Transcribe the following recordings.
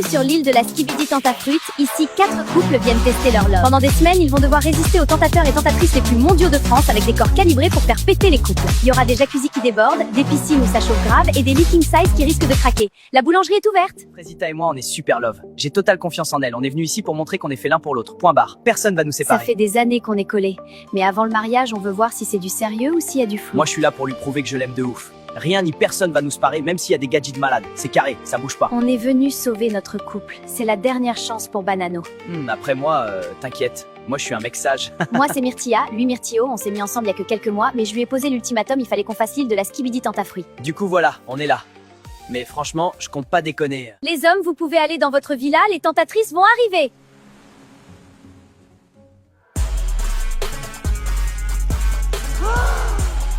Bienvenue sur l'île de la Skibidi Tentafruit. Ici, 4 couples viennent tester leur love. Pendant des semaines, ils vont devoir résister aux tentateurs et tentatrices les plus mondiaux de France avec des corps calibrés pour faire péter les couples. Il y aura des jacuzzis qui débordent, des piscines où ça chauffe grave et des lits king size qui risquent de craquer. La boulangerie est ouverte. Frésita et moi, on est super love. J'ai totale confiance en elle. On est venu ici pour montrer qu'on est fait l'un pour l'autre. Point barre. Personne va nous Ça séparer. fait des années qu'on est collés. Mais avant le mariage, on veut voir si c'est du sérieux ou s'il y a du flou. Moi, je suis là pour lui prouver que je l'aime de ouf. Rien ni personne va nous séparer, même s'il y a des gadgets malades. C'est carré, ça bouge pas. On est venu sauver notre couple. C'est la dernière chance pour Banano. Après moi, t'inquiète. Moi, je suis un mec sage. Moi, c'est Myrtilla, lui Myrtio. On s'est mis ensemble il y a que quelques mois, mais je lui ai posé l'ultimatum, il fallait qu'on fasse l'île de la Skibidi Tentafruit. Du coup, voilà, on est là. Mais franchement, je compte pas déconner. Les hommes, vous pouvez aller dans votre villa, les tentatrices vont arriver.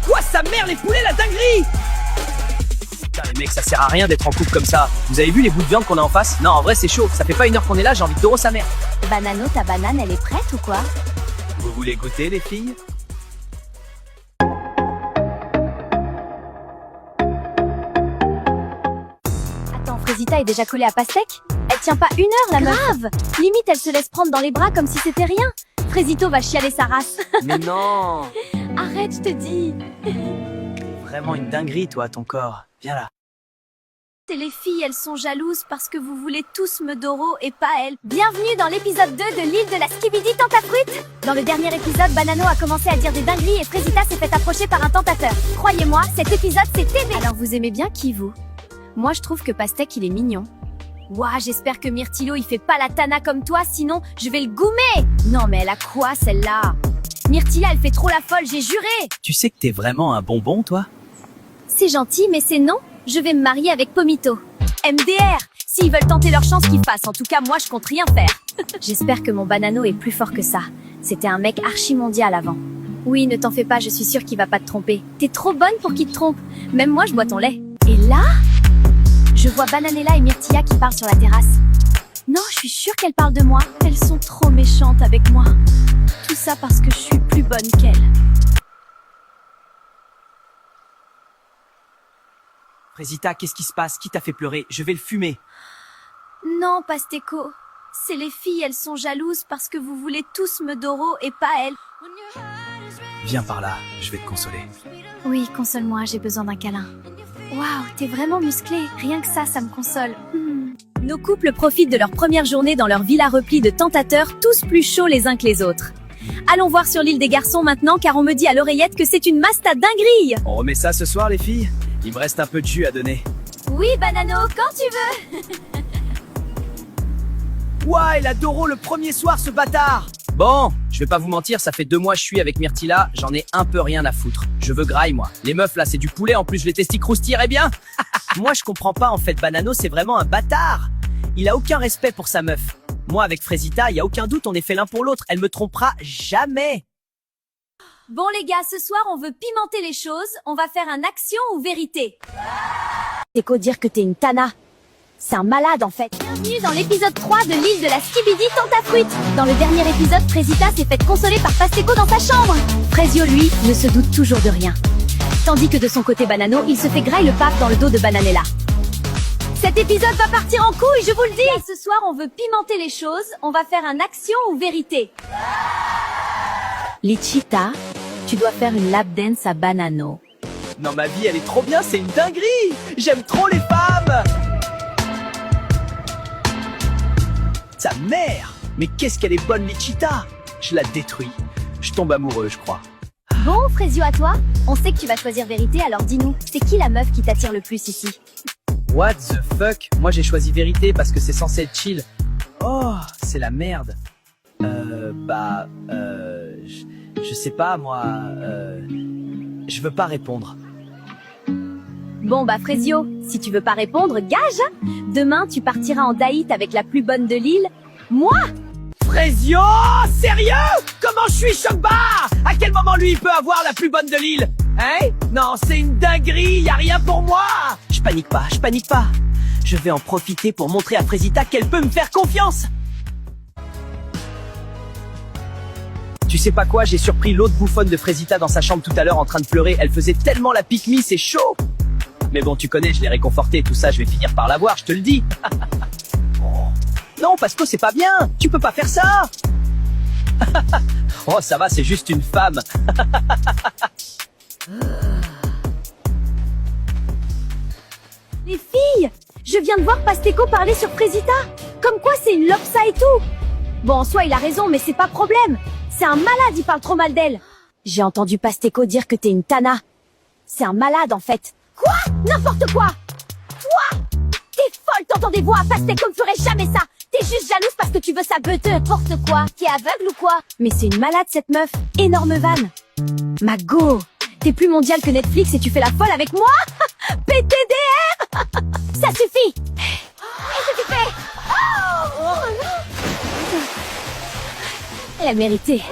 Quoi, sa mère, les poulets, la dinguerie! Putain, les mecs, ça sert à rien d'être en couple comme ça. Vous avez vu les bouts de viande qu'on a en face? Non, en vrai, c'est chaud. Ça fait pas une heure qu'on est là, j'ai envie de doro sa mère. Banano, ta banane, elle est prête ou quoi? Vous voulez goûter, les filles? Attends, Frésita est déjà collée à pastèque? Elle tient pas une heure, la meuf. Grave. Limite, elle se laisse prendre dans les bras comme si c'était rien. Frésito va chialer sa race. Mais non! Arrête, je te dis. Vraiment une dinguerie, toi, ton corps. Viens là. Et les filles, elles sont jalouses parce que vous voulez tous me doro et pas elles. Bienvenue dans l'épisode 2 de l'île de la Skibidi Tentafruit. Dans le dernier épisode, Banano a commencé à dire des dingueries et Frésita s'est fait approcher par un tentateur. Croyez-moi, cet épisode c'est TV. Alors vous aimez bien qui, vous? Moi je trouve que Pastèque il est mignon. Ouah, j'espère que Myrtilo il fait pas la tana comme toi, sinon je vais le goumer. Non mais elle a quoi celle-là? Myrtilla elle fait trop la folle, j'ai juré. Tu sais que t'es vraiment un bonbon, toi? C'est gentil mais c'est non. Je vais me marier avec Pomito. MDR. S'ils veulent tenter leur chance, qu'ils fassent. En tout cas, moi, je compte rien faire. J'espère que mon Banano est plus fort que ça. C'était un mec archi-mondial avant. Oui, ne t'en fais pas, je suis sûre qu'il va pas te tromper. T'es trop bonne pour qu'il te trompe. Même moi, je bois ton lait. Et là, je vois Bananella et Myrtilla qui parlent sur la terrasse. Non, je suis sûre qu'elles parlent de moi. Elles sont trop méchantes avec moi. Tout ça parce que je suis plus bonne qu'elles. Frésita, qu'est-ce qui se passe? Qui t'a fait pleurer? Je vais le fumer. Non, Pasteco. C'est les filles, elles sont jalouses parce que vous voulez tous me doro et pas elles. Viens par là, je vais te consoler. Oui, console-moi, j'ai besoin d'un câlin. Waouh, t'es vraiment musclé. Rien que ça me console. Nos couples profitent de leur première journée dans leur villa replie de tentateurs, tous plus chauds les uns que les autres. Allons voir sur l'île des garçons maintenant, car on me dit à l'oreillette que c'est une masta dinguerie. On remet ça ce soir, les filles? Il me reste un peu de jus à donner. Oui, Banano, quand tu veux. Ouah, il a Doro le premier soir, ce bâtard! Bon, je vais pas vous mentir, ça fait 2 mois que je suis avec Myrtilla, j'en ai un peu rien à foutre. Je veux graille, moi. Les meufs, là, c'est du poulet, en plus, les testis croustilleraient bien. Moi, je comprends pas, en fait, Banano, c'est vraiment un bâtard. Il a aucun respect pour sa meuf. Moi, avec Frésita, y a aucun doute, on est fait l'un pour l'autre. Elle me trompera jamais. Bon les gars, ce soir on veut pimenter les choses, on va faire un action ou vérité. C'est qu'au dire que t'es une tana. C'est un malade en fait. Bienvenue dans l'épisode 3 de l'île de la Skibidi Tentafruit. Dans le dernier épisode, Frésita s'est faite consoler par Pasteco dans sa chambre. Frésio, lui, ne se doute toujours de rien. Tandis que de son côté Banano, il se fait graille le pape dans le dos de Bananella. Cet épisode va partir en couille, je vous le dis. Ce soir on veut pimenter les choses, on va faire un action ou vérité. Lichita, tu dois faire une lap dance à Banano. Non, ma vie, elle est trop bien, c'est une dinguerie. J'aime trop les femmes. Sa mère. Mais qu'est-ce qu'elle est bonne, Lichita. Je la détruis. Je tombe amoureux, je crois. Bon, Frésio, à toi. On sait que tu vas choisir vérité, alors dis-nous, c'est qui la meuf qui t'attire le plus ici? What the fuck? Moi, j'ai choisi vérité parce que c'est censé être chill. Oh, c'est la merde. Je sais pas, moi, je veux pas répondre. Bon bah Frésio, si tu veux pas répondre, gage. Demain, tu partiras en date avec la plus bonne de l'île. Moi? Frésio, sérieux? Comment je suis choc-barre? À quel moment lui il peut avoir la plus bonne de l'île? Hein? Non, c'est une dinguerie, y a rien pour moi. Je panique pas, je panique pas. Je vais en profiter pour montrer à Frésita qu'elle peut me faire confiance. Tu sais pas quoi, j'ai surpris l'autre bouffonne de Frésita dans sa chambre tout à l'heure en train de pleurer. Elle faisait tellement la pique-me, c'est chaud. Mais bon, tu connais, je l'ai réconfortée, tout ça, je vais finir par l'avoir, je te le dis. Oh. Non, Pasco, c'est pas bien. Tu peux pas faire ça. Oh, ça va, c'est juste une femme. Les filles, je viens de voir Pasteko parler sur Fresita. Comme quoi c'est une lopsa et tout. Bon, en soi, il a raison, mais c'est pas problème. C'est un malade, il parle trop mal d'elle. J'ai entendu Pasteko dire que t'es une tana. C'est un malade, en fait. Quoi? N'importe quoi! Toi! T'es folle, t'entends des voix. Pasteko ne ferait jamais ça. T'es juste jalouse parce que tu veux sa beuteuse. N'importe quoi. T'es aveugle ou quoi? Mais c'est une malade, cette meuf. Énorme vanne. Ma go! T'es plus mondial que Netflix et tu fais la folle avec moi? PTDR! Ça suffit! Qu'est-ce que tu fais? Elle a mérité.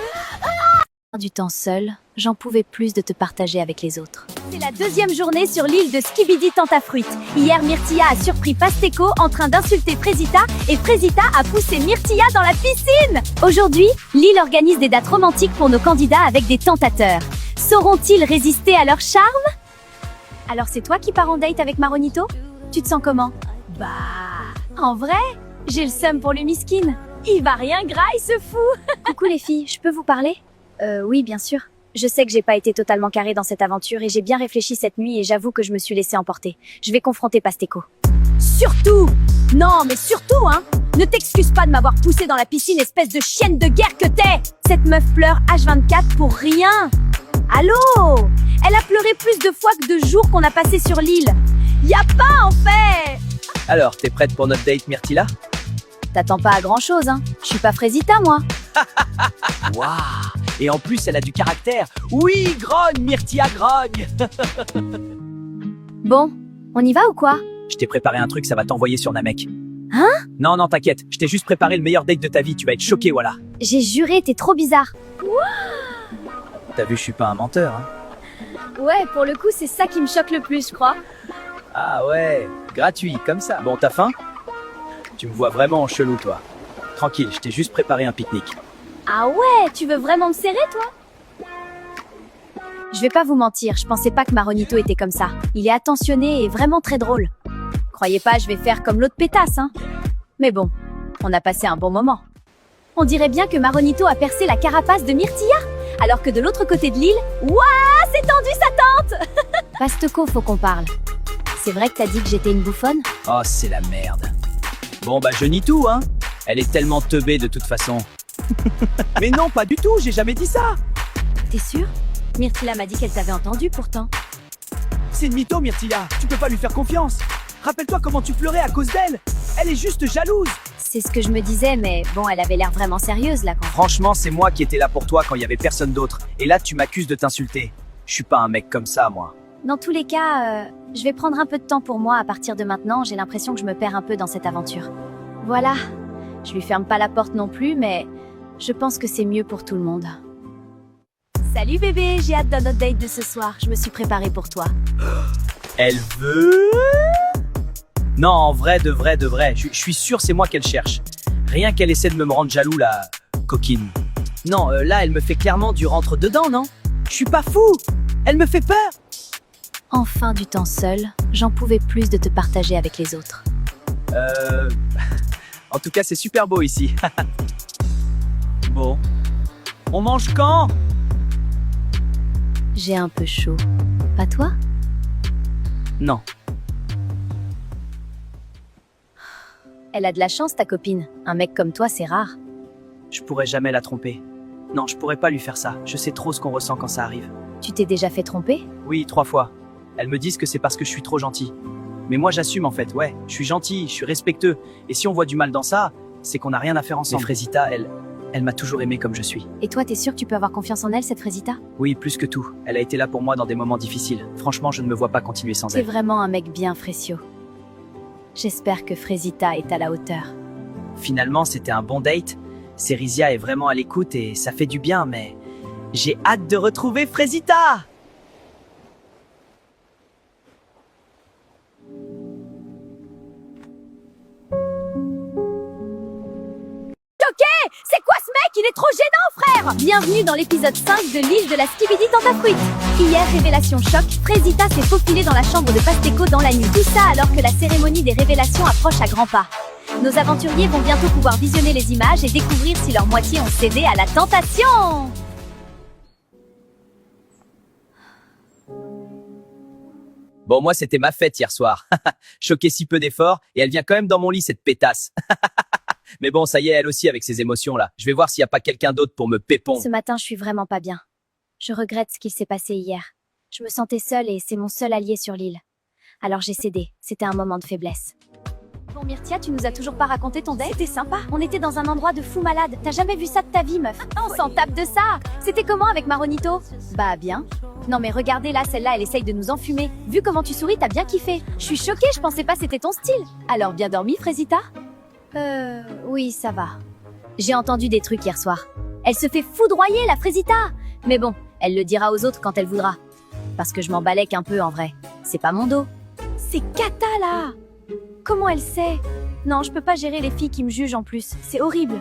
Du temps seul, j'en pouvais plus de te partager avec les autres. C'est la deuxième journée sur l'île de Skibidi Tentafruit. Hier, Myrtilla a surpris Pasteko en train d'insulter Fresita et Fresita a poussé Myrtilla dans la piscine. Aujourd'hui, l'île organise des dates romantiques pour nos candidats avec des tentateurs. Sauront-ils résister à leur charme? Alors c'est toi qui pars en date avec Maronito? Tu te sens comment? Bah, en vrai, j'ai le seum pour le miskin. Il va rien gras, il se fout. Coucou les filles, je peux vous parler? Oui, bien sûr. Je sais que j'ai pas été totalement carrée dans cette aventure et j'ai bien réfléchi cette nuit et j'avoue que je me suis laissée emporter. Je vais confronter Pasteko. Surtout! Non, mais surtout, hein! Ne t'excuse pas de m'avoir poussée dans la piscine, espèce de chienne de guerre que t'es! Cette meuf pleure H24 pour rien! Allô? Elle a pleuré plus de fois que de jours qu'on a passé sur l'île. Y a pas, en fait! Alors, t'es prête pour notre date, Myrtilla? T'attends pas à grand chose, hein? Je suis pas Fresita, moi. Waouh! Et en plus, elle a du caractère. Oui, grogne, Myrtilla, grogne. Bon, on y va ou quoi? Je t'ai préparé un truc, ça va t'envoyer sur Namek. Hein? Non, non, t'inquiète. Je t'ai juste préparé le meilleur date de ta vie. Tu vas être choqué, voilà. J'ai juré, t'es trop bizarre. T'as vu, je suis pas un menteur, hein. Ouais, pour le coup, c'est ça qui me choque le plus, je crois. Ah ouais, gratuit, comme ça. Bon, t'as faim? Tu me vois vraiment en chelou, toi. Tranquille, je t'ai juste préparé un pique-nique. Ah ouais, tu veux vraiment me serrer, toi? Je vais pas vous mentir, je pensais pas que Maronito était comme ça. Il est attentionné et vraiment très drôle. Croyez pas, je vais faire comme l'autre pétasse, hein. Mais bon, on a passé un bon moment. On dirait bien que Maronito a percé la carapace de Myrtilla, alors que de l'autre côté de l'île, ouah, c'est tendu sa tente. Pasteko, faut qu'on parle. C'est vrai que t'as dit que j'étais une bouffonne? Oh, c'est la merde. Bon, bah je nie tout, hein. Elle est tellement teubée de toute façon. Mais non, pas du tout, j'ai jamais dit ça. T'es sûr? Myrtilla m'a dit qu'elle t'avait entendu pourtant. C'est une mytho, Myrtilla. Tu peux pas lui faire confiance. Rappelle-toi comment tu pleurais à cause d'elle. Elle est juste jalouse. C'est ce que je me disais, mais bon, elle avait l'air vraiment sérieuse là quand... Franchement, c'est moi qui étais là pour toi quand il y avait personne d'autre. Et là, tu m'accuses de t'insulter. Je suis pas un mec comme ça, moi. Dans tous les cas, je vais prendre un peu de temps pour moi à partir de maintenant. J'ai l'impression que je me perds un peu dans cette aventure. Voilà. Je lui ferme pas la porte non plus, mais je pense que c'est mieux pour tout le monde. Salut bébé, j'ai hâte de notre date de ce soir. Je me suis préparée pour toi. Elle veut... Non, en vrai, de vrai. Je suis sûr c'est moi qu'elle cherche. Rien qu'elle essaie de me rendre jaloux, la coquine. Non, là, elle me fait clairement du rentre-dedans, non? Je suis pas fou. Elle me fait peur. Enfin du temps seul, j'en pouvais plus de te partager avec les autres. En tout cas, c'est super beau ici. Bon. On mange quand? J'ai un peu chaud. Pas toi? Non. Elle a de la chance, ta copine. Un mec comme toi, c'est rare. Je pourrais jamais la tromper. Non, je pourrais pas lui faire ça. Je sais trop ce qu'on ressent quand ça arrive. Tu t'es déjà fait tromper? Oui, 3 fois. Elles me disent que c'est parce que je suis trop gentil. Mais moi, j'assume en fait. Ouais, je suis gentil, je suis respectueux. Et si on voit du mal dans ça, c'est qu'on n'a rien à faire ensemble. Mais Fresita, elle m'a toujours aimé comme je suis. Et toi, t'es sûr que tu peux avoir confiance en elle, cette Fresita? Oui, plus que tout. Elle a été là pour moi dans des moments difficiles. Franchement, je ne me vois pas continuer sans elle. T'es vraiment un mec bien, Fresio. J'espère que Fresita est à la hauteur. Finalement, c'était un bon date. Cerizia est vraiment à l'écoute et ça fait du bien, mais j'ai hâte de retrouver Fresita! C'est quoi ce mec? Il est trop gênant, frère! Bienvenue dans l'épisode 5 de l'île de la Skibidi Tentafruit. Hier, révélation choc, Fresita s'est faufilée dans la chambre de Pasteko dans la nuit. Tout ça alors que la cérémonie des révélations approche à grands pas. Nos aventuriers vont bientôt pouvoir visionner les images et découvrir si leur moitié ont cédé à la tentation. Bon, moi, c'était ma fête hier soir. Choqué si peu d'efforts, et elle vient quand même dans mon lit, cette pétasse. Mais bon, ça y est, elle aussi, avec ses émotions-là. Je vais voir s'il n'y a pas quelqu'un d'autre pour me pépon. Ce matin, je suis vraiment pas bien. Je regrette ce qu'il s'est passé hier. Je me sentais seule et c'est mon seul allié sur l'île. Alors j'ai cédé. C'était un moment de faiblesse. Bon, Myrtia, tu nous as toujours pas raconté ton date? C'était sympa. On était dans un endroit de fou malade. T'as jamais vu ça de ta vie, meuf? On s'en tape de ça. C'était comment avec Maronito? Bah, bien. Non mais regardez là, celle-là, elle essaye de nous enfumer. Vu comment tu souris, t'as bien kiffé. Je suis choquée, je pensais pas c'était ton style. Alors, bien dormi, Frésita? Oui, ça va. J'ai entendu des trucs hier soir. Elle se fait foudroyer, la Frésita. Mais bon, elle le dira aux autres quand elle voudra. Parce que je m'en balèque un peu en vrai. C'est pas mon dos. C'est Kata là. Comment elle sait? Non, je peux pas gérer les filles qui me jugent en plus. C'est horrible.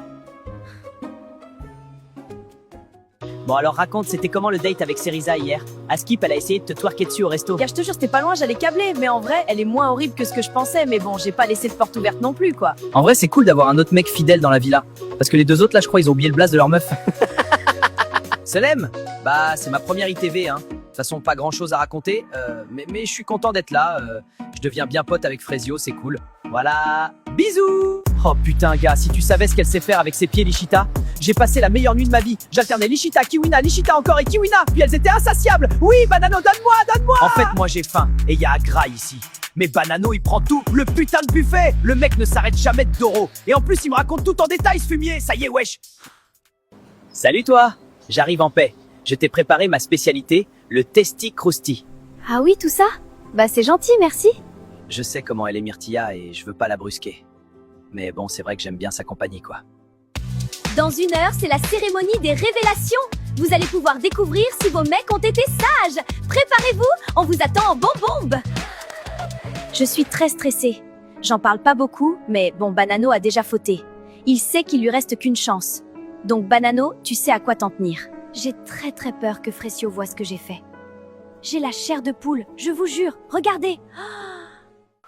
Bon, alors raconte, c'était comment le date avec Seriza hier? À Skip, elle a essayé de te twerker dessus au resto. Gars, je te jure, c'était pas loin, j'allais câbler. Mais en vrai, elle est moins horrible que ce que je pensais. Mais bon, j'ai pas laissé de porte ouverte non plus, quoi. En vrai, c'est cool d'avoir un autre mec fidèle dans la villa. Parce que les deux autres, là, je crois, ils ont oublié le blaze de leur meuf. Selem? Bah, c'est ma première ITV, hein. De toute façon, pas grand chose à raconter, mais je suis content d'être là. Je deviens bien pote avec Frésio, c'est cool. Voilà, bisous. Oh putain, gars, si tu savais ce qu'elle sait faire avec ses pieds, Lichita. J'ai passé la meilleure nuit de ma vie. J'alternais Lichita, Kiwina, Lichita encore et Kiwina. Puis elles étaient insatiables. Oui, Banano, donne-moi, donne-moi. En fait, moi j'ai faim et il y a Agra ici. Mais Banano, il prend tout, le putain de buffet. Le mec ne s'arrête jamais de Doro. Et en plus, il me raconte tout en détail, ce fumier. Ça y est, wesh. Salut toi, j'arrive en paix. Je t'ai préparé ma spécialité, le Testi Crousti. Ah oui, tout ça? Bah c'est gentil, merci. Je sais comment elle est Myrtilla et je veux pas la brusquer. Mais bon, c'est vrai que j'aime bien sa compagnie, quoi. Dans 1 heure, c'est la cérémonie des révélations. Vous allez pouvoir découvrir si vos mecs ont été sages. Préparez-vous, on vous attend en bombe. Je suis très stressée. J'en parle pas beaucoup, mais bon, Banano a déjà fauté. Il sait qu'il lui reste qu'une chance. Donc Banano, tu sais à quoi t'en tenir. J'ai très peur que Frésio voie ce que j'ai fait. J'ai la chair de poule, je vous jure, regardez.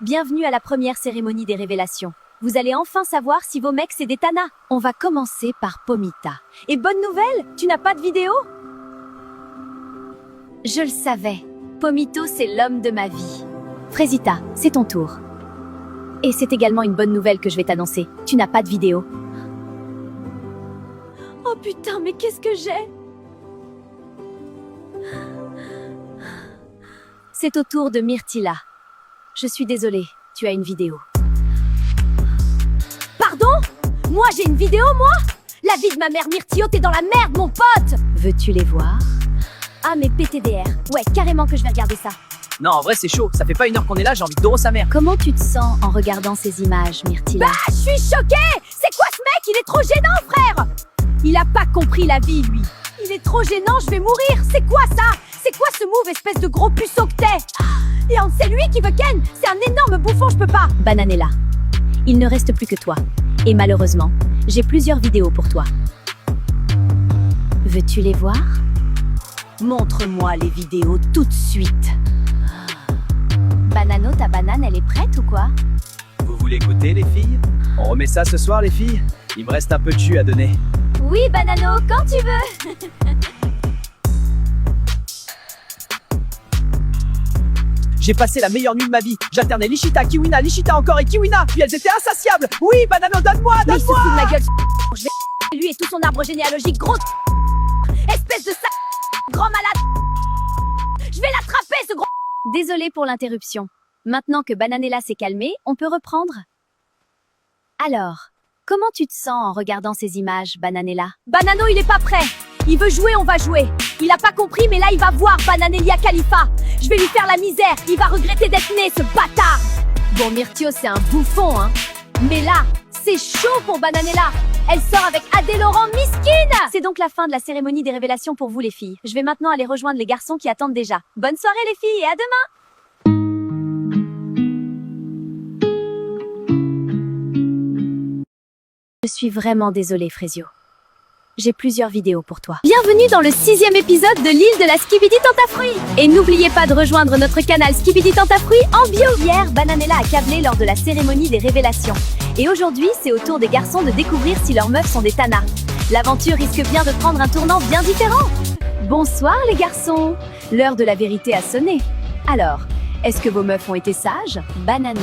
Bienvenue à la première cérémonie des révélations. Vous allez enfin savoir si vos mecs c'est des tanas. On va commencer par Pomita. Et bonne nouvelle, tu n'as pas de vidéo? Je le savais. Pomito, c'est l'homme de ma vie. Frésita, c'est ton tour. Et c'est également une bonne nouvelle que je vais t'annoncer. Tu n'as pas de vidéo. Oh putain, mais qu'est-ce que j'ai? C'est au tour de Myrtilla. Je suis désolée, tu as une vidéo. Pardon? Moi j'ai une vidéo, moi? La vie de ma mère Myrtio, t'es dans la merde, mon pote! Veux-tu les voir? Ah, mais PTDR. Ouais, carrément que je vais regarder ça. Non, en vrai, c'est chaud. Ça fait pas 1 heure qu'on est là, j'ai envie de Doro sa mère. Comment tu te sens en regardant ces images, Myrtilla? Bah, je suis choquée! C'est quoi ce mec? Il est trop gênant, frère! Il a pas compris la vie, lui. Il est trop gênant, je vais mourir! C'est quoi ça? C'est quoi ce move, espèce de gros puceau que t'es? Et c'est lui qui veut Ken! C'est un énorme bouffon, je peux pas! Bananella, il ne reste plus que toi. Et malheureusement, j'ai plusieurs vidéos pour toi. Veux-tu les voir? Montre-moi les vidéos tout de suite. Banano, ta banane, elle est prête ou quoi? Vous voulez goûter, les filles? On remet ça ce soir, les filles? Il me reste un peu de jus à donner. Oui, Banano, quand tu veux. J'ai passé la meilleure nuit de ma vie. J'alternais Lichita, Kiwina, Lichita encore et Kiwina. Puis elles étaient insatiables. Oui, Banano, donne-moi, Mais il se donne-moi. fout de ma gueule. Je vais lui et tout son arbre généalogique, gros. Espèce de grand malade. Je vais l'attraper, ce gros. Désolée pour l'interruption. Maintenant que Bananella s'est calmée, on peut reprendre. Alors, comment tu te sens en regardant ces images, Bananella? Banano, il est pas prêt. Il veut jouer, on va jouer. Il a pas compris, mais là, il va voir Bananelia Khalifa. Je vais lui faire la misère. Il va regretter d'être né, ce bâtard. Bon, Myrtio, c'est un bouffon, hein. Mais là, c'est chaud pour Bananella. Elle sort avec Adé Laurent Miskine. C'est donc la fin de la cérémonie des révélations pour vous, les filles. Je vais maintenant aller rejoindre les garçons qui attendent déjà. Bonne soirée, les filles, et à demain! Je suis vraiment désolée, Frésio. J'ai plusieurs vidéos pour toi. Bienvenue dans le 6e épisode de l'île de la Skibidi Tentafruit. Et n'oubliez pas de rejoindre notre canal Skibidi Tentafruit en bio. Hier, Bananella a câblé lors de la cérémonie des révélations. Et aujourd'hui, c'est au tour des garçons de découvrir si leurs meufs sont des tanas. L'aventure risque bien de prendre un tournant bien différent. Bonsoir les garçons. L'heure de la vérité a sonné. Alors, est-ce que vos meufs ont été sages? Bananella,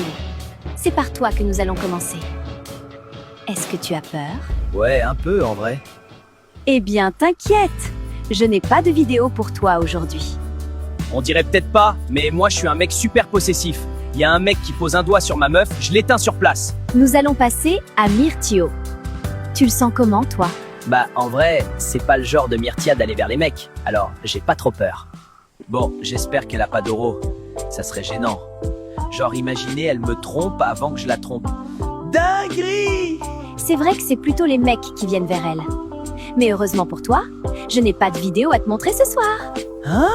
c'est par toi que nous allons commencer. Est-ce que tu as peur? Ouais, un peu en vrai. Eh bien, t'inquiète, je n'ai pas de vidéo pour toi aujourd'hui. On dirait peut-être pas, mais moi je suis un mec super possessif. Il y a un mec qui pose un doigt sur ma meuf, je l'éteins sur place. Nous allons passer à Myrtio. Tu le sens comment, toi? Bah, en vrai, c'est pas le genre de Myrtia d'aller vers les mecs, alors j'ai pas trop peur. Bon, j'espère qu'elle a pas d'oro. Ça serait gênant. Genre, imaginez, elle me trompe avant que je la trompe. Dinguerie! C'est vrai que c'est plutôt les mecs qui viennent vers elle. Mais heureusement pour toi, je n'ai pas de vidéo à te montrer ce soir. Hein?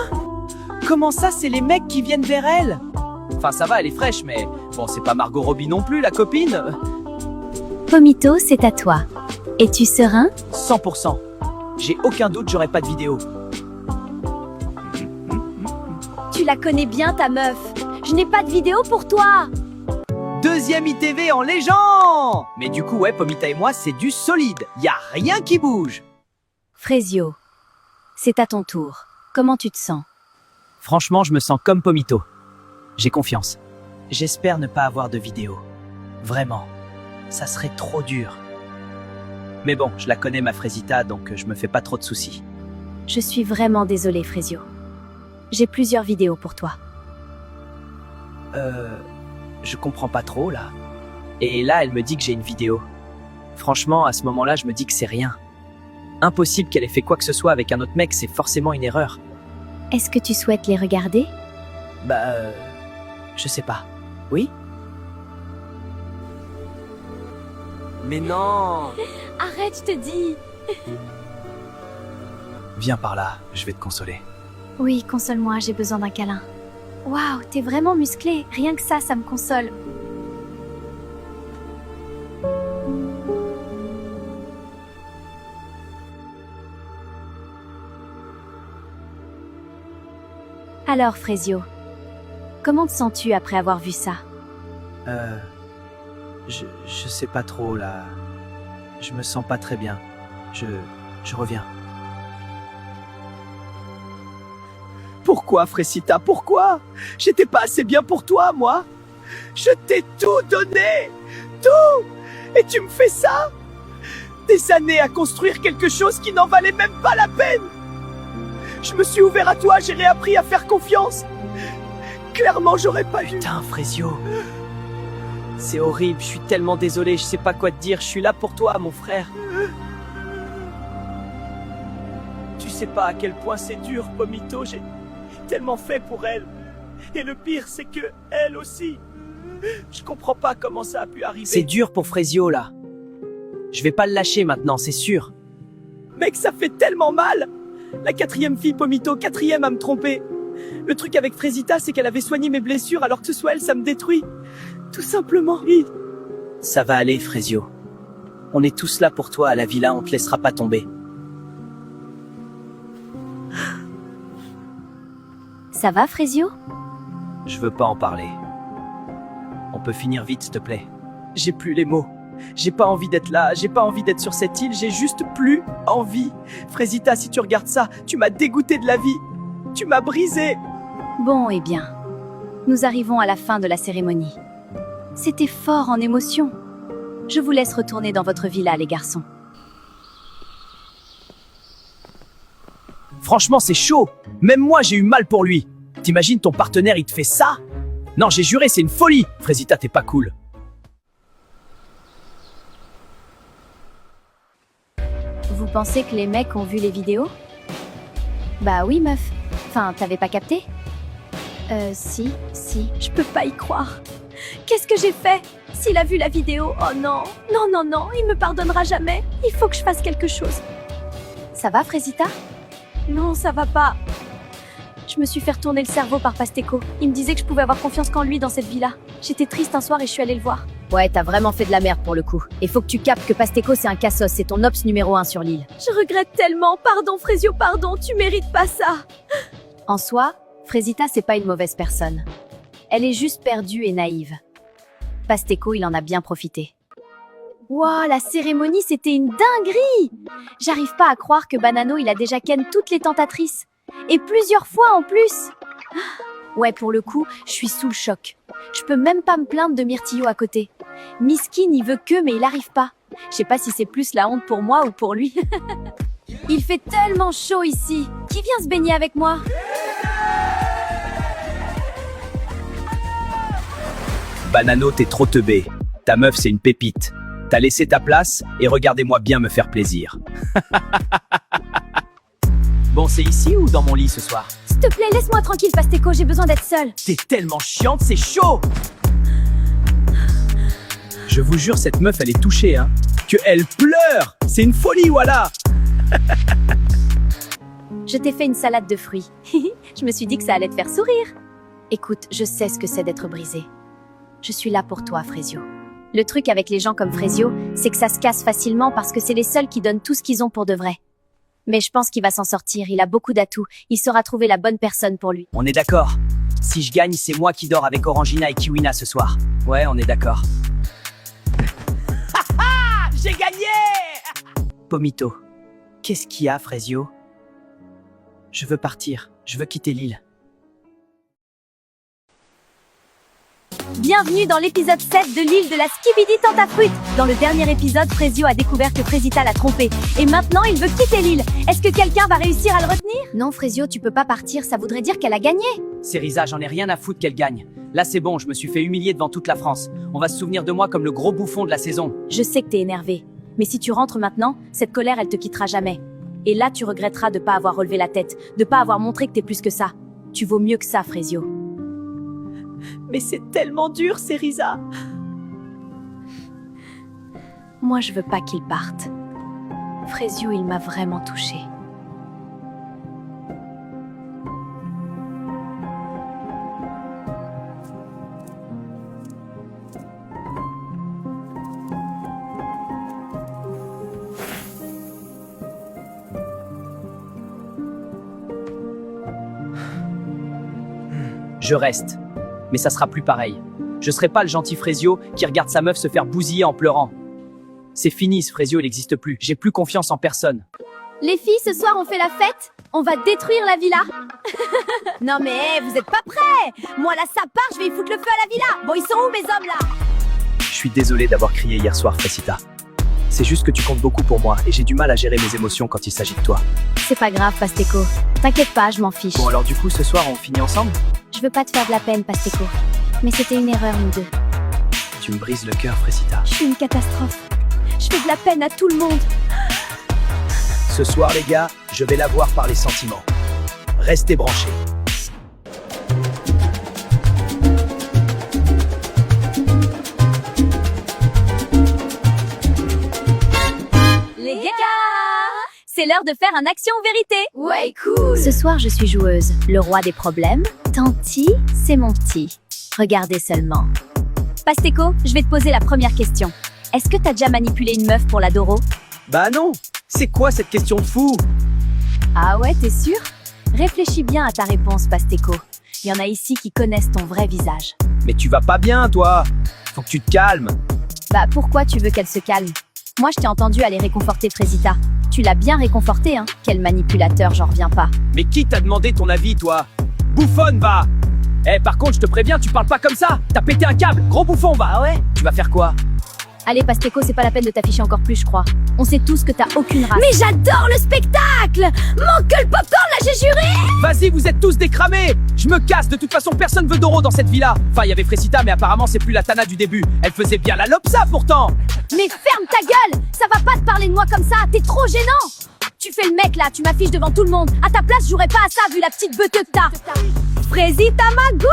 Comment ça, c'est les mecs qui viennent vers elle? Enfin, ça va, elle est fraîche, mais bon, c'est pas Margot Robbie non plus, la copine. Pomito, c'est à toi. Es-tu serein? 100%. J'ai aucun doute, j'aurai pas de vidéo. Tu la connais bien, ta meuf. Je n'ai pas de vidéo pour toi. Deuxième ITV en légende! Mais du coup, ouais, Pomita et moi, c'est du solide. Y a rien qui bouge. Frésio, c'est à ton tour. Comment tu te sens? Franchement, je me sens comme Pomito. J'ai confiance. J'espère ne pas avoir de vidéo. Vraiment. Ça serait trop dur. Mais bon, je la connais, ma Frésita, donc je me fais pas trop de soucis. Je suis vraiment désolée, Frésio. J'ai plusieurs vidéos pour toi. Je comprends pas trop, là. Et là, elle me dit que j'ai une vidéo. Franchement, à ce moment-là, je me dis que c'est rien. Impossible qu'elle ait fait quoi que ce soit avec un autre mec, c'est forcément une erreur. Est-ce que tu souhaites les regarder? Bah, je sais pas. Oui? Mais non! Arrête, je te dis. Viens par là, je vais te consoler. Oui, console-moi, j'ai besoin d'un câlin. Waouh, t'es vraiment musclé. Rien que ça me console. Alors, Frésio, comment te sens-tu après avoir vu ça? Je sais pas trop, là. Je me sens pas très bien. Je reviens. Pourquoi, Frésita, pourquoi? J'étais pas assez bien pour toi, moi. Je t'ai tout donné. Tout. Et tu me fais ça? Des années à construire quelque chose qui n'en valait même pas la peine. Je me suis ouvert à toi, j'ai réappris à faire confiance. Clairement, j'aurais pas dû. Putain, Frésio. C'est horrible, je suis tellement désolé, je sais pas quoi te dire. Je suis là pour toi, mon frère. Tu sais pas à quel point c'est dur, Pomito. J'ai tellement fait pour elle. Et le pire, c'est que elle aussi. Je comprends pas comment ça a pu arriver. C'est dur pour Frésio, là. Je vais pas le lâcher maintenant, c'est sûr. Mec, ça fait tellement mal. La 4e fille, Pomito, 4e à me tromper. Le truc avec Frésita, c'est qu'elle avait soigné mes blessures, alors que ce soit elle, ça me détruit. Tout simplement. Ça va aller, Frésio. On est tous là pour toi à la villa, on te laissera pas tomber. Ça va, Frésio? Je veux pas en parler. On peut finir vite, s'il te plaît. J'ai plus les mots. J'ai pas envie d'être là, j'ai pas envie d'être sur cette île, j'ai juste plus envie. Frésita, si tu regardes ça, tu m'as dégoûté de la vie. Tu m'as brisé. Bon, eh bien, nous arrivons à la fin de la cérémonie. C'était fort en émotion. Je vous laisse retourner dans votre villa, les garçons. Franchement, c'est chaud. Même moi, j'ai eu mal pour lui. T'imagines ton partenaire, il te fait ça? Non, j'ai juré, c'est une folie. Frésita, t'es pas cool. Vous pensez que les mecs ont vu les vidéos? Bah oui, meuf. Enfin, t'avais pas capté? Si. Je peux pas y croire. Qu'est-ce que j'ai fait? S'il a vu la vidéo, oh non. Non, il me pardonnera jamais. Il faut que je fasse quelque chose. Ça va, Frésita? Non, ça va pas. Je me suis fait retourner le cerveau par Pasteco. Il me disait que je pouvais avoir confiance qu'en lui dans cette villa. J'étais triste un soir et je suis allée le voir. Ouais, t'as vraiment fait de la merde pour le coup. Et faut que tu captes que Pasteko c'est un cassos, c'est ton ops numéro 1 sur l'île. Je regrette tellement. Pardon, Frésio, pardon. Tu mérites pas ça. En soi, Frésita c'est pas une mauvaise personne. Elle est juste perdue et naïve. Pasteko il en a bien profité. Wouah, la cérémonie c'était une dinguerie! J'arrive pas à croire que Banano il a déjà ken toutes les tentatrices. Et plusieurs fois en plus! Ouais, pour le coup, je suis sous le choc. Je peux même pas me plaindre de Myrtillo à côté. Miskin, il veut que, mais il arrive pas. Je sais pas si c'est plus la honte pour moi ou pour lui. Il fait tellement chaud ici. Qui vient se baigner avec moi? Banano, t'es trop teubé. Ta meuf, c'est une pépite. T'as laissé ta place et regardez-moi bien me faire plaisir. Bon, c'est ici ou dans mon lit ce soir? S'il te plaît, laisse-moi tranquille, Pasteko, j'ai besoin d'être seule. T'es tellement chiante, c'est chaud! Je vous jure, cette meuf, elle est touchée, hein. Que elle pleure! C'est une folie, voilà! Je t'ai fait une salade de fruits. Je me suis dit que ça allait te faire sourire. Écoute, je sais ce que c'est d'être brisé. Je suis là pour toi, Frésio. Le truc avec les gens comme Frésio, c'est que ça se casse facilement parce que c'est les seuls qui donnent tout ce qu'ils ont pour de vrai. Mais je pense qu'il va s'en sortir, il a beaucoup d'atouts, il saura trouver la bonne personne pour lui. On est d'accord. Si je gagne, c'est moi qui dors avec Orangina et Kiwina ce soir. Ouais, on est d'accord. J'ai gagné! Pomito, qu'est-ce qu'il y a, Frésio? Je veux partir, je veux quitter l'île. Bienvenue dans l'épisode 7 de l'île de la Skibidi Tentafruit. Dans le dernier épisode, Frésio a découvert que Frésita l'a trompé. Et maintenant, il veut quitter l'île. Est-ce que quelqu'un va réussir à le retenir? Non, Frésio, tu peux pas partir, ça voudrait dire qu'elle a gagné. Cériza, j'en ai rien à foutre qu'elle gagne. Là, c'est bon, je me suis fait humilier devant toute la France. On va se souvenir de moi comme le gros bouffon de la saison. Je sais que t'es énervé. Mais si tu rentres maintenant, cette colère, elle te quittera jamais. Et là, tu regretteras de pas avoir relevé la tête, de pas avoir montré que t'es plus que ça. Tu vaux mieux que ça, Frésio. Mais c'est tellement dur, Cériza. Moi, je veux pas qu'il parte. Frésio, il m'a vraiment touchée. Je reste. Mais ça sera plus pareil. Je serai pas le gentil Frésio qui regarde sa meuf se faire bousiller en pleurant. C'est fini, ce Frésio, il n'existe plus. J'ai plus confiance en personne. Les filles, ce soir, on fait la fête? On va détruire la villa? Non mais, vous êtes pas prêts? Moi là, ça part, je vais y foutre le feu à la villa. Bon, ils sont où mes hommes là? Je suis désolé d'avoir crié hier soir, Frésita. C'est juste que tu comptes beaucoup pour moi et j'ai du mal à gérer mes émotions quand il s'agit de toi. C'est pas grave, Pasteko. T'inquiète pas, je m'en fiche. Bon alors du coup, ce soir, on finit ensemble? Je veux pas te faire de la peine, Pasteko. Mais c'était une erreur, nous deux. Tu me brises le cœur, Frésita. Je suis une catastrophe. Je fais de la peine à tout le monde. Ce soir, les gars, je vais l'avoir par les sentiments. Restez branchés. Les gars, c'est l'heure de faire un action ou vérité. Ouais, cool. Ce soir, je suis joueuse. Le roi des problèmes. Tanti, c'est mon petit. Regardez seulement. Pasteko, je vais te poser la première question. Est-ce que t'as déjà manipulé une meuf pour la Doro? Bah non. C'est quoi cette question de fou? Ah ouais, t'es sûr? Réfléchis bien à ta réponse, Pasteko. Il y en a ici qui connaissent ton vrai visage. Mais tu vas pas bien, toi. Faut que tu te calmes. Bah pourquoi tu veux qu'elle se calme? Moi, je t'ai entendu aller réconforter Frésita. Tu l'as bien réconforté, hein? Quel manipulateur, j'en reviens pas. Mais qui t'a demandé ton avis, toi? Bouffonne, va! Eh, par contre, je te préviens, tu parles pas comme ça! T'as pété un câble! Gros bouffon, va! Ah ouais? Tu vas faire quoi? Allez, Pasteko, c'est pas la peine de t'afficher encore plus, je crois. On sait tous que t'as aucune race. Mais j'adore le spectacle! Manque que le popcorn, là, j'ai juré! Vas-y, vous êtes tous décramés! Je me casse, de toute façon, personne veut Doro dans cette villa. Enfin, il y avait Frésita, mais apparemment, c'est plus la Tana du début. Elle faisait bien la lopsa, pourtant! Mais ferme ta gueule! Ça va pas te parler de moi comme ça, t'es trop gênant! Tu fais le mec là, tu m'affiches devant tout le monde. À ta place, je jouerais pas à ça vu la petite beuteux que t'as. Frésita Mago!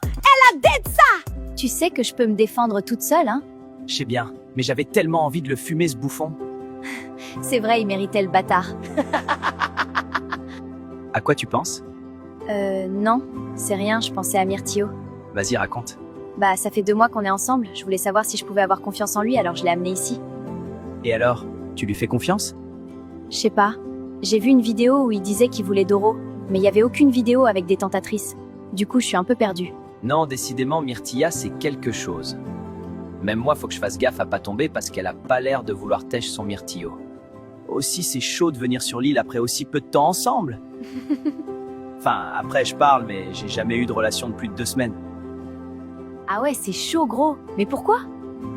Elle a dead ça! Tu sais que je peux me défendre toute seule, hein? Je sais bien, mais j'avais tellement envie de le fumer, ce bouffon. C'est vrai, il méritait le bâtard. À quoi tu penses? Non, c'est rien, je pensais à Myrtillo. Vas-y, raconte. Bah, ça fait 2 mois qu'on est ensemble. Je voulais savoir si je pouvais avoir confiance en lui, alors je l'ai amené ici. Et alors, tu lui fais confiance? Je sais pas. J'ai vu une vidéo où il disait qu'il voulait Doro, mais il y avait aucune vidéo avec des tentatrices. Du coup, je suis un peu perdue. Non, décidément, Myrtilla, c'est quelque chose. Même moi, faut que je fasse gaffe à pas tomber parce qu'elle a pas l'air de vouloir tèche son myrtillo. Aussi, c'est chaud de venir sur l'île après aussi peu de temps ensemble. Enfin, après, je parle, mais j'ai jamais eu de relation de plus de 2 semaines. Ah ouais, c'est chaud, gros. Mais pourquoi?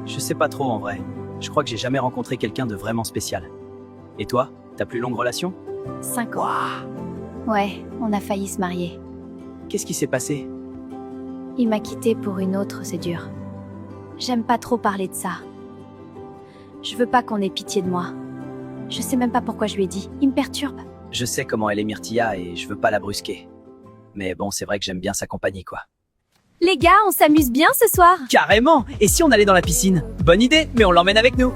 Je sais pas trop, en vrai. Je crois que j'ai jamais rencontré quelqu'un de vraiment spécial. Et toi, ta plus longue relation? 5 ans. Ouais, on a failli se marier. Qu'est-ce qui s'est passé? Il m'a quittée pour une autre, c'est dur. J'aime pas trop parler de ça. Je veux pas qu'on ait pitié de moi. Je sais même pas pourquoi je lui ai dit. Il me perturbe. Je sais comment elle est Myrtilla et je veux pas la brusquer. Mais bon, c'est vrai que j'aime bien sa compagnie, quoi. Les gars, on s'amuse bien ce soir. Carrément! Et si on allait dans la piscine? Bonne idée, mais on l'emmène avec nous.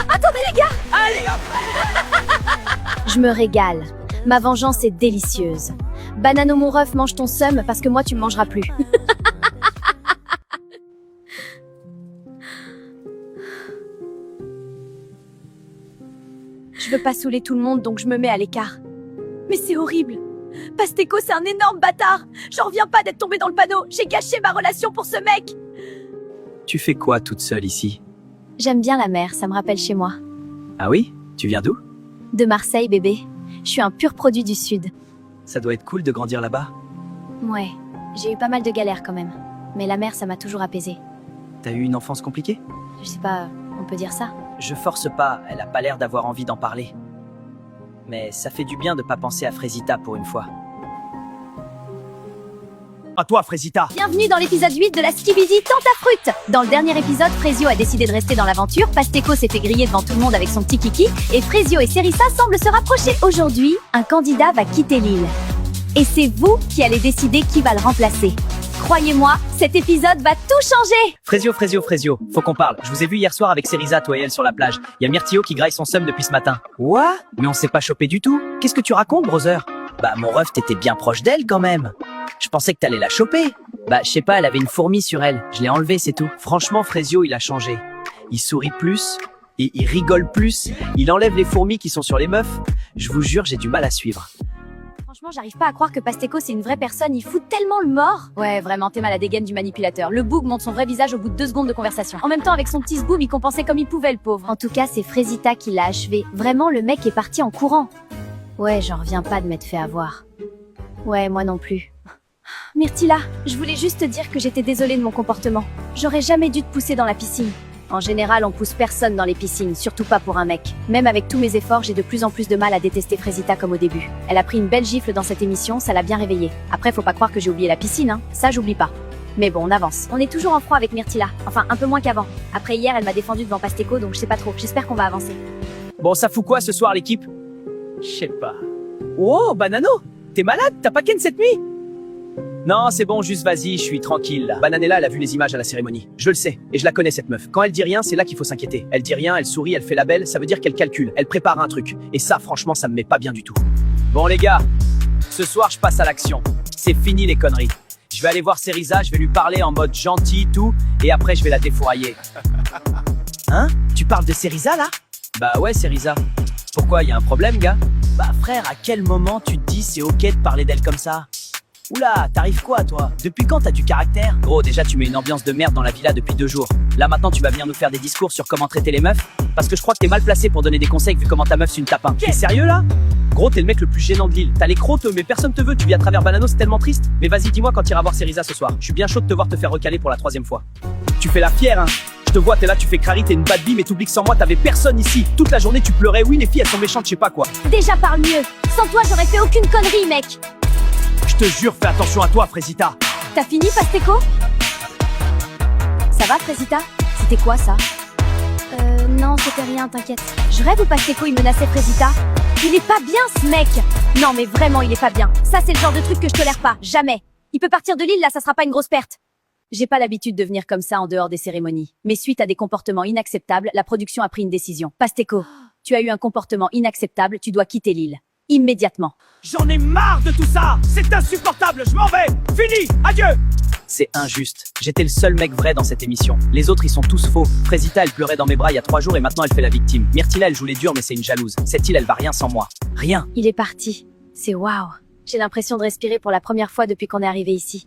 Attendez les gars! Allez, hop! Je me régale. Ma vengeance est délicieuse. Banano mon ref, mange ton seum parce que moi tu me mangeras plus. Je veux pas saouler tout le monde donc je me mets à l'écart. Mais c'est horrible. Pasteco c'est un énorme bâtard. J'en reviens pas d'être tombé dans le panneau. J'ai gâché ma relation pour ce mec. Tu fais quoi toute seule ici? J'aime bien la mer, ça me rappelle chez moi. Ah oui? Tu viens d'où? De Marseille bébé. Je suis un pur produit du sud. Ça doit être cool de grandir là-bas. Ouais, j'ai eu pas mal de galères quand même. Mais la mer ça m'a toujours apaisée. T'as eu une enfance compliquée? Je sais pas, on peut dire ça. Je force pas, elle a pas l'air d'avoir envie d'en parler. Mais ça fait du bien de pas penser à Frésita pour une fois. À toi, Frésita! Bienvenue dans l'épisode 8 de la Skibidi Tentafruit. Dans le dernier épisode, Frésio a décidé de rester dans l'aventure, Pasteco s'est fait griller devant tout le monde avec son petit kiki, et Frésio et Cerissa semblent se rapprocher. Aujourd'hui, un candidat va quitter l'île. Et c'est vous qui allez décider qui va le remplacer. Croyez-moi, cet épisode va tout changer. Frésio, faut qu'on parle. Je vous ai vu hier soir avec Cerisa, toi et elle sur la plage. Y a Myrtillo qui graille son seum depuis ce matin. Quoi? Mais on s'est pas chopé du tout. Qu'est-ce que tu racontes, brother? Bah, mon ref, t'étais bien proche d'elle quand même. Je pensais que t'allais la choper. Bah, je sais pas, elle avait une fourmi sur elle. Je l'ai enlevée, c'est tout. Franchement, Frésio, il a changé. Il sourit plus, et il rigole plus. Il enlève les fourmis qui sont sur les meufs. Je vous jure, j'ai du mal à suivre. Franchement, j'arrive pas à croire que Pasteco c'est une vraie personne, il fout tellement le mort. Ouais, vraiment, t'es mal à dégaine du manipulateur. Le boug montre son vrai visage au bout de 2 secondes de conversation. En même temps, avec son petit sboum, il compensait comme il pouvait, le pauvre. En tout cas, c'est Frésita qui l'a achevé. Vraiment, le mec est parti en courant. Ouais, j'en reviens pas de m'être fait avoir. Ouais, moi non plus. Myrtilla, je voulais juste te dire que j'étais désolée de mon comportement. J'aurais jamais dû te pousser dans la piscine. En général, on pousse personne dans les piscines, surtout pas pour un mec. Même avec tous mes efforts, j'ai de plus en plus de mal à détester Frésita comme au début. Elle a pris une belle gifle dans cette émission, ça l'a bien réveillée. Après, faut pas croire que j'ai oublié la piscine, hein. Ça, j'oublie pas. Mais bon, on avance. On est toujours en froid avec Myrtilla. Enfin, un peu moins qu'avant. Après hier, elle m'a défendu devant Pasteco, donc je sais pas trop. J'espère qu'on va avancer. Bon, ça fout quoi ce soir, l'équipe? Je sais pas. Oh, Banano! T'es malade? T'as pas ken cette nuit? Non, c'est bon, juste vas-y, je suis tranquille là. Bananella, elle a vu les images à la cérémonie. Je le sais, et je la connais cette meuf. Quand elle dit rien, c'est là qu'il faut s'inquiéter. Elle dit rien, elle sourit, elle fait la belle, ça veut dire qu'elle calcule, elle prépare un truc. Et ça, franchement, ça me met pas bien du tout. Bon les gars, ce soir, je passe à l'action. C'est fini les conneries. Je vais aller voir Cerisa, je vais lui parler en mode gentil, tout, et après je vais la défourailler. Hein? Tu parles de Cerisa là? Bah ouais, Cerisa. Pourquoi, y a un problème, gars? Bah frère, à quel moment tu te dis c'est ok de parler d'elle comme ça? Oula, t'arrives quoi toi? Depuis quand t'as du caractère? Gros, déjà tu mets une ambiance de merde dans la villa depuis 2 jours. Là maintenant tu vas venir nous faire des discours sur comment traiter les meufs? Parce que je crois que t'es mal placé pour donner des conseils vu comment ta meuf c'est une tapin. T'es sérieux là? Gros, t'es le mec le plus gênant de l'île. T'as les crocs, mais personne te veut. Tu vis à travers Banano, c'est tellement triste. Mais vas-y, dis-moi quand t'iras voir Cerisa ce soir. Je suis bien chaud de te voir te faire recaler pour la 3e fois. Tu fais la fière, hein? Je te vois, t'es là, tu fais crari, t'es une bad bee, mais t'oublies que sans moi t'avais personne ici. Toute la journée tu pleurais. Oui, les filles elles sont méchantes, je sais pas quoi. Déjà parle mieux. Sans toi, j'aurais fait aucune connerie, mec. Je te jure, fais attention à toi, Frésita. T'as fini, Pasteco? Ça va, Frésita? C'était quoi, ça? Non, c'était rien, t'inquiète. Je rêve où Pasteco, il menaçait Frésita? Il est pas bien, ce mec! Non, mais vraiment, il est pas bien. Ça, c'est le genre de truc que je tolère pas. Jamais. Il peut partir de l'île, là, ça sera pas une grosse perte. J'ai pas l'habitude de venir comme ça en dehors des cérémonies. Mais suite à des comportements inacceptables, la production a pris une décision. Pasteco, tu as eu un comportement inacceptable, tu dois quitter l'île. Immédiatement. J'en ai marre de tout ça. C'est insupportable, je m'en vais. Fini, adieu. C'est injuste. J'étais le seul mec vrai dans cette émission. Les autres, ils sont tous faux. Frésita, elle pleurait dans mes bras il y a 3 jours et maintenant elle fait la victime. Myrtilla, elle joue les durs mais c'est une jalouse. Cette île, elle va rien sans moi. Rien. Il est parti. C'est waouh. J'ai l'impression de respirer pour la première fois depuis qu'on est arrivé ici.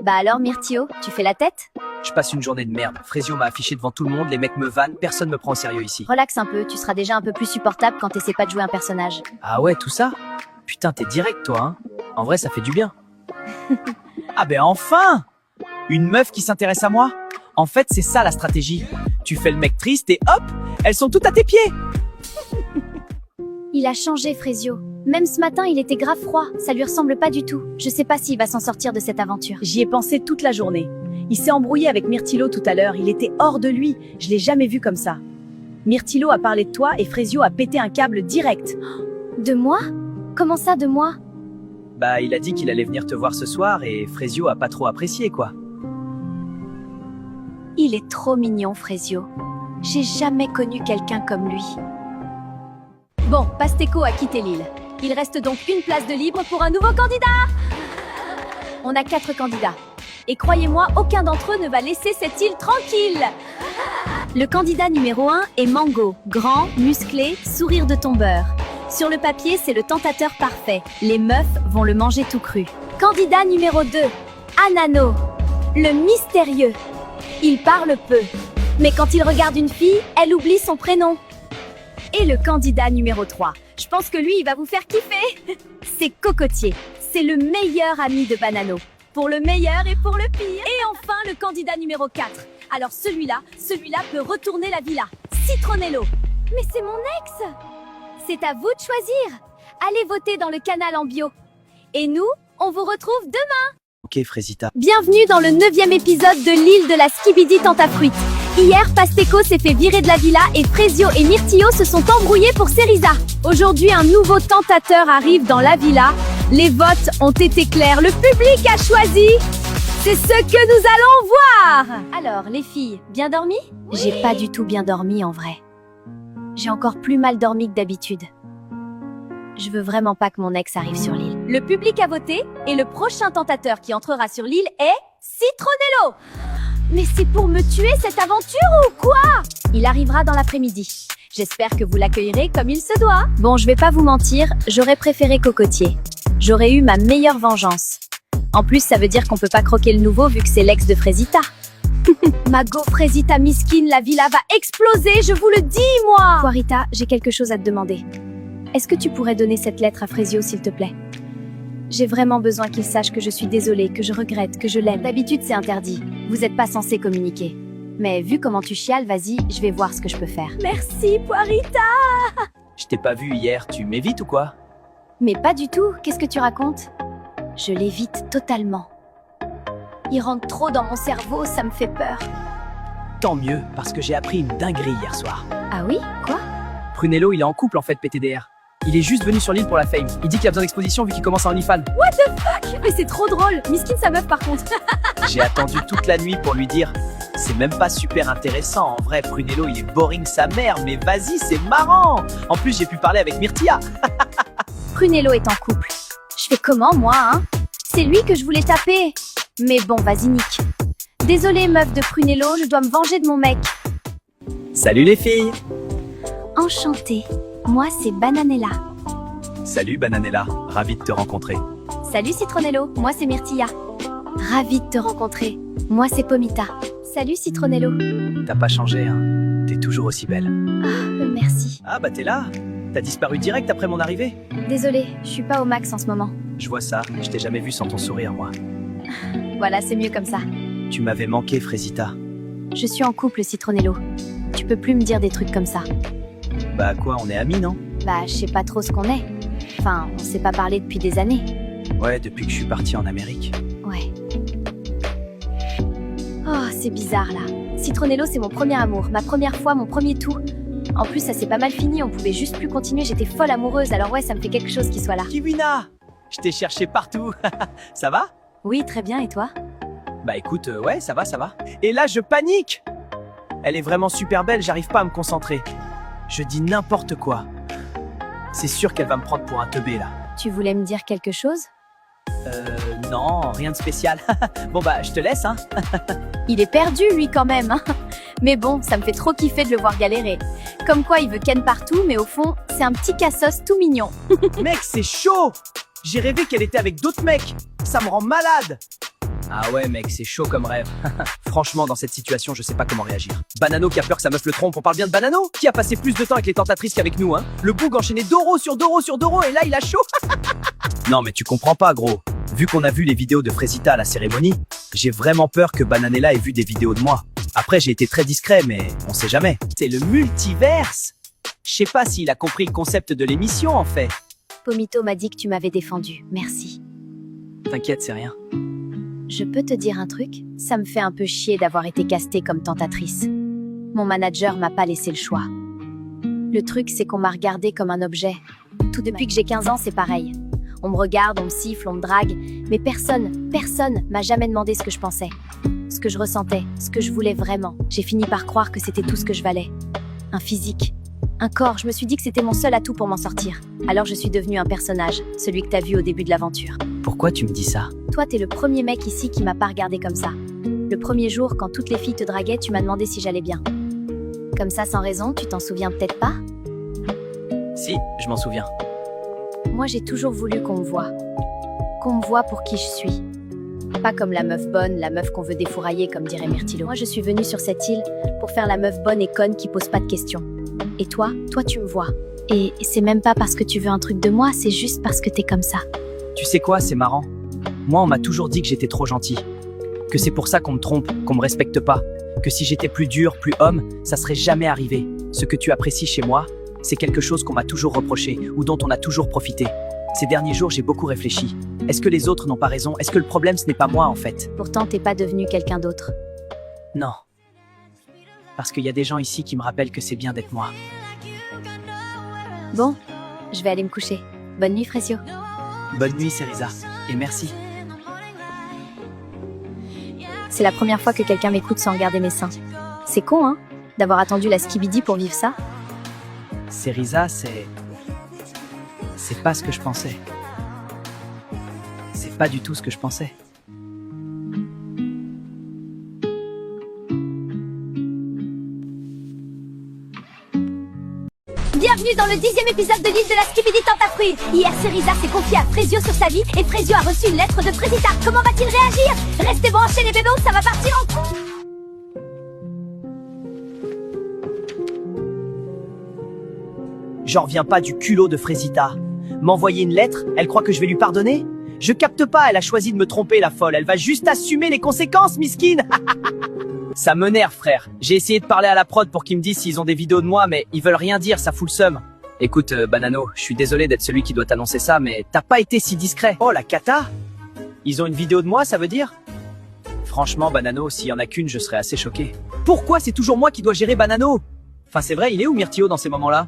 Bah alors, Myrtio, tu fais la tête? Je passe une journée de merde. Frésio m'a affiché devant tout le monde, les mecs me vannent, personne me prend au sérieux ici. Relaxe un peu, tu seras déjà un peu plus supportable quand t'essaies pas de jouer un personnage. Ah ouais, tout ça? Putain, t'es direct toi, hein. En vrai, ça fait du bien. Ah ben enfin! Une meuf qui s'intéresse à moi? En fait, c'est ça la stratégie. Tu fais le mec triste et hop, elles sont toutes à tes pieds. Il a changé, Frésio. Même ce matin, il était grave froid. Ça lui ressemble pas du tout. Je sais pas s'il va s'en sortir de cette aventure. J'y ai pensé toute la journée. Il s'est embrouillé avec Myrtilo tout à l'heure. Il était hors de lui. Je l'ai jamais vu comme ça. Myrtilo a parlé de toi et Frésio a pété un câble direct. De moi? Comment ça, de moi? Bah, il a dit qu'il allait venir te voir ce soir et Frésio a pas trop apprécié, quoi. Il est trop mignon, Frésio. J'ai jamais connu quelqu'un comme lui. Bon, Pasteco a quitté l'île. Il reste donc une place de libre pour un nouveau candidat. On a 4 candidats. Et croyez-moi, aucun d'entre eux ne va laisser cette île tranquille. Le candidat numéro 1 est Mango. Grand, musclé, sourire de tombeur. Sur le papier, c'est le tentateur parfait. Les meufs vont le manger tout cru. Candidat numéro 2, Anano. Le mystérieux. Il parle peu. Mais quand il regarde une fille, elle oublie son prénom. Et le candidat numéro 3. Je pense que lui, il va vous faire kiffer. C'est Cocotier. C'est le meilleur ami de Banano. Pour le meilleur et pour le pire. Et enfin, le candidat numéro 4. Alors celui-là peut retourner la villa. Citronello. Mais c'est mon ex. C'est à vous de choisir. Allez voter dans le canal en bio. Et nous, on vous retrouve demain. Ok, Frésita. Bienvenue dans le 9e épisode de l'île de la Skibidi Tentafruite. Hier, Pasteco s'est fait virer de la villa et Frésio et Myrtio se sont embrouillés pour Cerisa. Aujourd'hui, un nouveau tentateur arrive dans la villa. Les votes ont été clairs, le public a choisi. C'est ce que nous allons voir. Alors, les filles, bien dormi? J'ai pas du tout bien dormi en vrai. J'ai encore plus mal dormi que d'habitude. Je veux vraiment pas que mon ex arrive sur l'île. Le public a voté et le prochain tentateur qui entrera sur l'île est Citronello. Mais c'est pour me tuer cette aventure ou quoi? Il arrivera dans l'après-midi. J'espère que vous l'accueillerez comme il se doit. Bon, je vais pas vous mentir, j'aurais préféré Cocotier. J'aurais eu ma meilleure vengeance. En plus, ça veut dire qu'on peut pas croquer le nouveau vu que c'est l'ex de Frésita. Mago, Frésita, Miskine, la villa va exploser, je vous le dis, moi! Poirita, j'ai quelque chose à te demander. Est-ce que tu pourrais donner cette lettre à Frésio, s'il te plaît? J'ai vraiment besoin qu'il sache que je suis désolée, que je regrette, que je l'aime. D'habitude, c'est interdit. Vous n'êtes pas censé communiquer. Mais vu comment tu chiales, vas-y, je vais voir ce que je peux faire. Merci, Poirita! Je t'ai pas vu hier, tu m'évites ou quoi? Mais pas du tout, qu'est-ce que tu racontes? Je l'évite totalement. Il rentre trop dans mon cerveau, ça me fait peur. Tant mieux, parce que j'ai appris une dinguerie hier soir. Ah oui? Quoi? Prunello, il est en couple en fait, PTDR. Il est juste venu sur l'île pour la fame. Il dit qu'il a besoin d'exposition vu qu'il commence à OnlyFans. Mais c'est trop drôle! Miskine sa meuf par contre. J'ai attendu toute la nuit pour lui dire. C'est même pas super intéressant, en vrai, Prunello il est boring sa mère, mais vas-y, c'est marrant. En plus, j'ai pu parler avec Myrtilla. Prunello est en couple. Je fais comment, moi, hein? C'est lui que je voulais taper. Mais bon, vas-y, nique. Désolée, meuf de Prunello, je dois me venger de mon mec. Salut les filles. Enchantée. Moi, c'est Bananella. Salut Bananella, ravi de te rencontrer. Salut Citronello, moi c'est Myrtilla. Ravie de te rencontrer. Moi c'est Pomita. Salut Citronello. T'as pas changé, hein. T'es toujours aussi belle. Ah, merci. Ah bah t'es là. T'as disparu direct après mon arrivée. Désolée, je suis pas au max en ce moment. Je vois ça, je t'ai jamais vu sans ton sourire, moi. Voilà, c'est mieux comme ça. Tu m'avais manqué, Frésita. Je suis en couple, Citronello. Tu peux plus me dire des trucs comme ça. Bah quoi, on est amis, non? Bah, je sais pas trop ce qu'on est. Enfin, on s'est pas parlé depuis des années. Ouais, depuis que je suis parti en Amérique. Ouais. Oh, c'est bizarre là. Citronello, c'est mon premier amour, ma première fois, mon premier tout. En plus, ça s'est pas mal fini, on pouvait juste plus continuer, j'étais folle amoureuse, alors ouais, ça me fait quelque chose qu'il soit là. Kiwina! Je t'ai cherché partout. Ça va? Oui, très bien, et toi? Bah écoute, ouais, ça va, ça va. Et là, je panique! Elle est vraiment super belle, j'arrive pas à me concentrer. Je dis n'importe quoi. C'est sûr qu'elle va me prendre pour un teubé, là. Tu voulais me dire quelque chose? Non, rien de spécial. Bon bah, je te laisse, hein. Il est perdu, lui, quand même. Hein. Mais bon, ça me fait trop kiffer de le voir galérer. Comme quoi, il veut Ken partout, mais au fond, c'est un petit cassos tout mignon. Mec, c'est chaud. J'ai rêvé qu'elle était avec d'autres mecs. Ça me rend malade. Ah ouais, mec, c'est chaud comme rêve. Franchement, dans cette situation, je sais pas comment réagir. Banano qui a peur que sa meuf le trompe, on parle bien de Banano? Qui a passé plus de temps avec les tentatrices qu'avec nous, hein? Le boug enchaîné Doro sur Doro sur Doro, et là, il a chaud. Non, mais tu comprends pas, gros. Vu qu'on a vu les vidéos de Frésita à la cérémonie, j'ai vraiment peur que Bananella ait vu des vidéos de moi. Après, j'ai été très discret, mais on sait jamais. C'est le multiverse. Je sais pas s'il a compris le concept de l'émission, en fait. Pomito m'a dit que tu m'avais défendu. Merci. T'inquiète, c'est rien. Je peux te dire un truc? Ça me fait un peu chier d'avoir été castée comme tentatrice. Mon manager m'a pas laissé le choix. Le truc, c'est qu'on m'a regardée comme un objet. Tout depuis que j'ai 15 ans, c'est pareil. On me regarde, on me siffle, on me drague, mais personne m'a jamais demandé ce que je pensais, ce que je ressentais, ce que je voulais vraiment. J'ai fini par croire que c'était tout ce que je valais. Un physique, un corps, je me suis dit que c'était mon seul atout pour m'en sortir. Alors je suis devenue un personnage, celui que t'as vu au début de l'aventure. Pourquoi tu me dis ça? Toi, t'es le premier mec ici qui m'a pas regardé comme ça. Le premier jour, quand toutes les filles te draguaient, tu m'as demandé si j'allais bien. Comme ça, sans raison, tu t'en souviens peut-être pas? Si, je m'en souviens. Moi, j'ai toujours voulu qu'on me voie. Qu'on me voie pour qui je suis. Pas comme la meuf bonne, la meuf qu'on veut défourailler, comme dirait Myrtilo. Moi, je suis venue sur cette île pour faire la meuf bonne et conne qui pose pas de questions. Et toi, tu me vois. Et c'est même pas parce que tu veux un truc de moi, c'est juste parce que t'es comme ça. Tu sais quoi, c'est marrant. Moi, on m'a toujours dit que j'étais trop gentil. Que c'est pour ça qu'on me trompe, qu'on me respecte pas. Que si j'étais plus dur, plus homme, ça serait jamais arrivé. Ce que tu apprécies chez moi, c'est quelque chose qu'on m'a toujours reproché ou dont on a toujours profité. Ces derniers jours, j'ai beaucoup réfléchi. Est-ce que les autres n'ont pas raison? Est-ce que le problème, ce n'est pas moi, en fait? Pourtant, t'es pas devenu quelqu'un d'autre. Non. Parce qu'il y a des gens ici qui me rappellent que c'est bien d'être moi. Bon, je vais aller me coucher. Bonne nuit, Frésio. Bonne nuit, Cerisa. Et merci. C'est la première fois que quelqu'un m'écoute sans regarder mes seins. C'est con, hein, d'avoir attendu la skibidi pour vivre ça. Cerisa, c'est pas ce que je pensais. C'est pas du tout ce que je pensais. Bienvenue dans le 10e épisode de l'île de la Skibidi Tentafruit. Hier, Cerisa s'est confiée à Frésio sur sa vie et Frésio a reçu une lettre de Frésita. Comment va-t-il réagir? Restez branchés les bébés, ça va partir en couille. J'en reviens pas du culot de Frésita. M'envoyer une lettre, elle croit que je vais lui pardonner? Je capte pas, elle a choisi de me tromper, la folle. Elle va juste assumer les conséquences, miskine. Ça m'énerve, frère. J'ai essayé de parler à la prod pour qu'ils me disent s'ils ont des vidéos de moi, mais ils veulent rien dire, ça fout le seum. Écoute, Banano, je suis désolé d'être celui qui doit t'annoncer ça, mais t'as pas été si discret. Oh, la cata! Ils ont une vidéo de moi, ça veut dire? Franchement, Banano, s'il y en a qu'une, je serais assez choqué. Pourquoi c'est toujours moi qui dois gérer Banano? Enfin, c'est vrai, il est où Myrtio dans ces moments-là?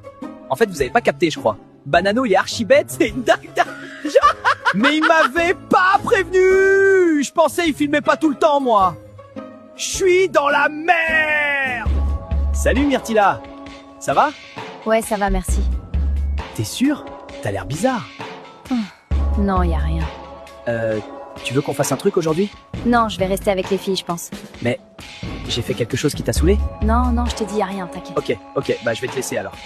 En fait, vous avez pas capté, je crois. Banano, il est archi bête, c'est une dingue. Mais il m'avait pas prévenu! Je pensais il filmait pas tout le temps, moi. Je suis dans la merde! Salut Myrtila! Ça va? Ouais, ça va, merci. T'es sûr? T'as l'air bizarre. Non, y a rien. Tu veux qu'on fasse un truc aujourd'hui? Non, je vais rester avec les filles, je pense. Mais j'ai fait quelque chose qui t'a saoulé? Non, je te dis y a rien, t'inquiète. Ok, bah je vais te laisser alors.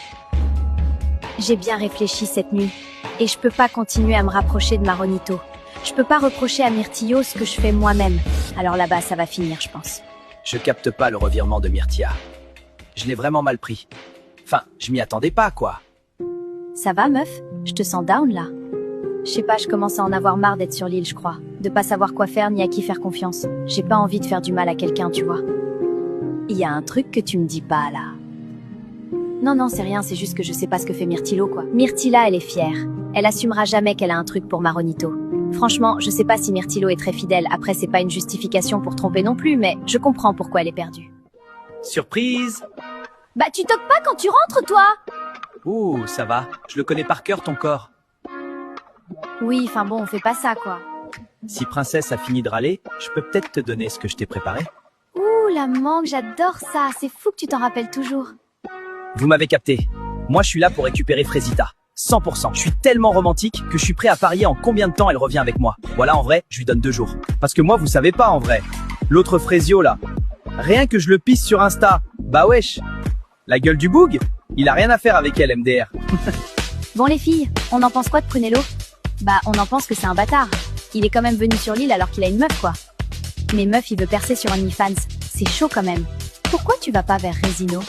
J'ai bien réfléchi cette nuit. Et je peux pas continuer à me rapprocher de Maronito. Je peux pas reprocher à Myrtillo ce que je fais moi-même. Alors là-bas, ça va finir, je pense. Je capte pas le revirement de Myrtia. Je l'ai vraiment mal pris. Enfin, je m'y attendais pas, quoi. Ça va, meuf? Je te sens down, là. Je sais pas, je commence à en avoir marre d'être sur l'île, je crois. De pas savoir quoi faire ni à qui faire confiance. J'ai pas envie de faire du mal à quelqu'un, tu vois. Il y a un truc que tu me dis pas, là. Non, c'est rien, c'est juste que je sais pas ce que fait Myrtillo, quoi. Myrtilla, elle est fière. Elle assumera jamais qu'elle a un truc pour Maronito. Franchement, je sais pas si Myrtillo est très fidèle. Après, c'est pas une justification pour tromper non plus, mais je comprends pourquoi elle est perdue. Surprise! Bah, tu toques pas quand tu rentres, toi? Ouh, ça va. Je le connais par cœur, ton corps. Oui, enfin bon, on fait pas ça, quoi. Si Princesse a fini de râler, je peux peut-être te donner ce que je t'ai préparé. Ouh, la mangue, j'adore ça. C'est fou que tu t'en rappelles toujours. Vous m'avez capté. Moi, je suis là pour récupérer Frésita. 100%. Je suis tellement romantique que je suis prêt à parier en combien de temps elle revient avec moi. Voilà, en vrai, je lui donne 2 jours. Parce que moi, vous savez pas, en vrai. L'autre Frésio, là. Rien que je le pisse sur Insta. Bah wesh. La gueule du boug, il a rien à faire avec elle, MDR. Bon les filles, on en pense quoi de Prunello? Bah on en pense que c'est un bâtard. Il est quand même venu sur l'île alors qu'il a une meuf quoi. Mais meuf il veut percer sur OnlyFans, c'est chaud quand même. Pourquoi tu vas pas vers Resino?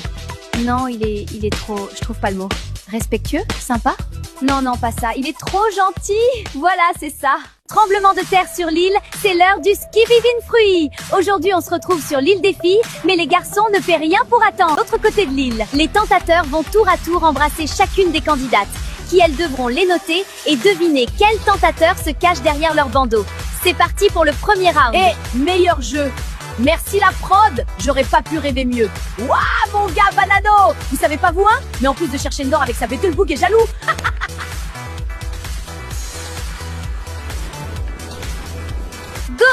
Non, il est trop, je trouve pas le mot. Respectueux? Sympa? Non, non, pas ça, il est trop gentil. Voilà, c'est ça. Tremblement de terre sur l'île, c'est l'heure du Skibidin Fruit. Aujourd'hui, on se retrouve sur l'île des filles, mais les garçons ne paient rien pour attendre. L'autre côté de l'île, les tentateurs vont tour à tour embrasser chacune des candidates, qui elles devront les noter et deviner quel tentateur se cache derrière leur bandeau. C'est parti pour le premier round. Meilleur jeu. Merci la prod. J'aurais pas pu rêver mieux. Waouh, mon gars Banano. Vous savez pas vous, hein? Mais en plus de chercher une d'or avec sa bête, le bouc est jaloux. Go!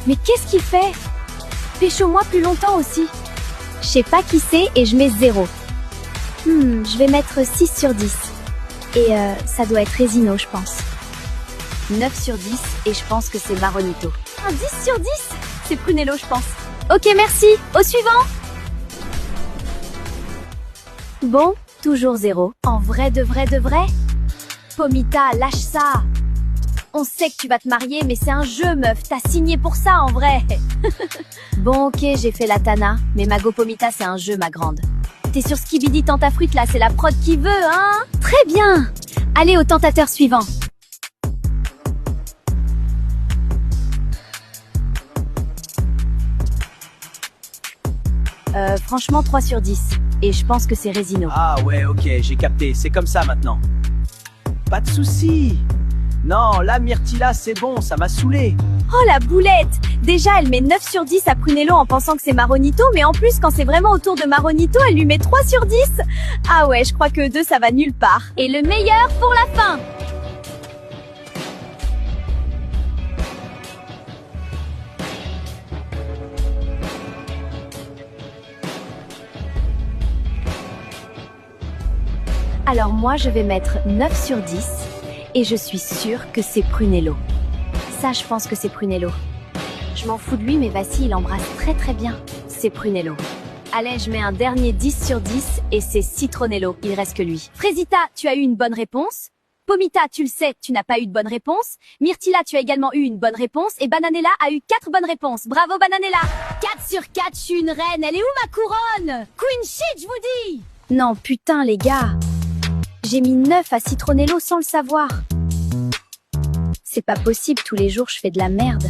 Mais qu'est-ce qu'il fait? Pécho-moi plus longtemps aussi. Je sais pas qui c'est et je mets 0. Je vais mettre 6 sur 10. Et ça doit être Resino, je pense. 9 sur 10 et je pense que c'est Maronito. Un 10 sur 10? C'est Prunello, je pense. Ok, merci. Au suivant. Bon, toujours 0. En vrai de vrai de vrai? Pomita, lâche ça. On sait que tu vas te marier, mais c'est un jeu, meuf. T'as signé pour ça, en vrai. Bon, ok, j'ai fait la Tana, mais Mago Pomita, c'est un jeu, ma grande. T'es sur Skibidi Tentafruit, là, c'est la prod qui veut, hein? Très bien. Allez au tentateur suivant. Franchement, 3 sur 10. Et je pense que c'est Resino. Ah ouais, ok, j'ai capté. C'est comme ça maintenant. Pas de soucis. Non, là, Myrtilla, c'est bon, ça m'a saoulé. Oh la boulette! Déjà, elle met 9 sur 10 à Prunello en pensant que c'est Maronito, mais en plus, quand c'est vraiment autour de Maronito, elle lui met 3 sur 10. Ah ouais, je crois que 2, ça va nulle part. Et le meilleur pour la fin! Alors moi, je vais mettre 9 sur 10. Et je suis sûre que c'est Prunello. Ça, je pense que c'est Prunello. Je m'en fous de lui, mais vas-y, il embrasse très très bien. C'est Prunello. Allez, je mets un dernier 10 sur 10 et c'est Citronello. Il reste que lui. Frésita, tu as eu une bonne réponse. Pomita, tu le sais, tu n'as pas eu de bonne réponse. Myrtilla, tu as également eu une bonne réponse. Et Bananella a eu 4 bonnes réponses. Bravo Bananella. 4 sur 4, je suis une reine. Elle est où ma couronne? Queen shit, je vous dis. Non, putain les gars. J'ai mis 9 à Citronello sans le savoir. C'est pas possible, tous les jours je fais de la merde.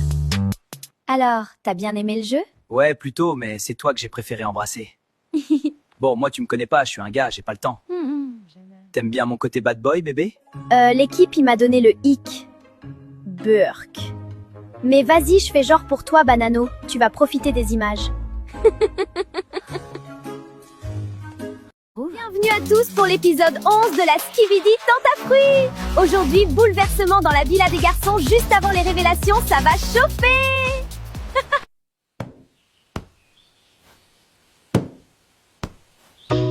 Alors, t'as bien aimé le jeu? Ouais, plutôt, mais c'est toi que j'ai préféré embrasser. Bon, moi, tu me connais pas, je suis un gars, j'ai pas le temps. T'aimes bien mon côté bad boy, bébé? L'équipe, il m'a donné le hic. Burk. Mais vas-y, je fais genre pour toi, Banano. Tu vas profiter des images. Bienvenue à tous pour l'épisode 11 de la Skibidi Tentafruit. Aujourd'hui, bouleversement dans la villa des garçons juste avant les révélations, ça va chauffer.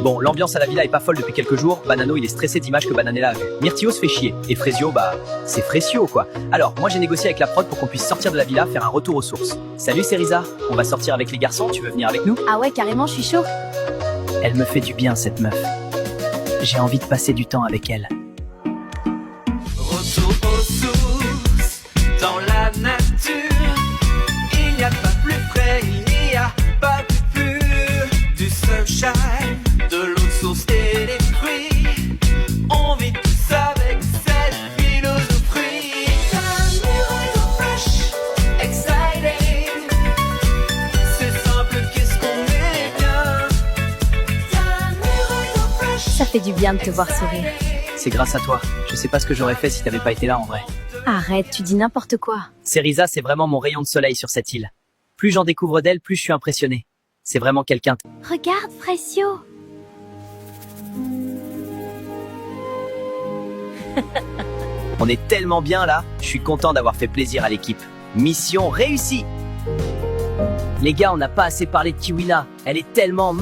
Bon, l'ambiance à la villa est pas folle depuis quelques jours. Banano, il est stressé d'images que Bananella a vues. Myrtio se fait chier. Et Frésio, bah, c'est Frésio, quoi. Alors, moi, j'ai négocié avec la prod pour qu'on puisse sortir de la villa, faire un retour aux sources. Salut, c'est Riza. On va sortir avec les garçons, tu veux venir avec nous? Ah ouais, carrément, je suis chaud. Elle me fait du bien, cette meuf. J'ai envie de passer du temps avec elle. Retour aux sources, dans la nature. Il n'y a pas plus frais, il n'y a pas plus pur. Du sunshine, de l'eau de source et des fruits. On vit tous avec cette philosophie. Time fresh, exciting. C'est simple, qu'est-ce qu'on est bien. Ça fait du bien de te voir sourire. C'est grâce à toi. Je sais pas ce que j'aurais fait si t'avais pas été là, en vrai. Arrête, tu dis n'importe quoi. Riza, c'est vraiment mon rayon de soleil sur cette île. Plus j'en découvre d'elle, plus je suis impressionné. C'est vraiment quelqu'un. Regarde, Frésio. On est tellement bien là, je suis content d'avoir fait plaisir à l'équipe. Mission réussie. Les gars, on n'a pas assez parlé de Kiwina. Elle est tellement...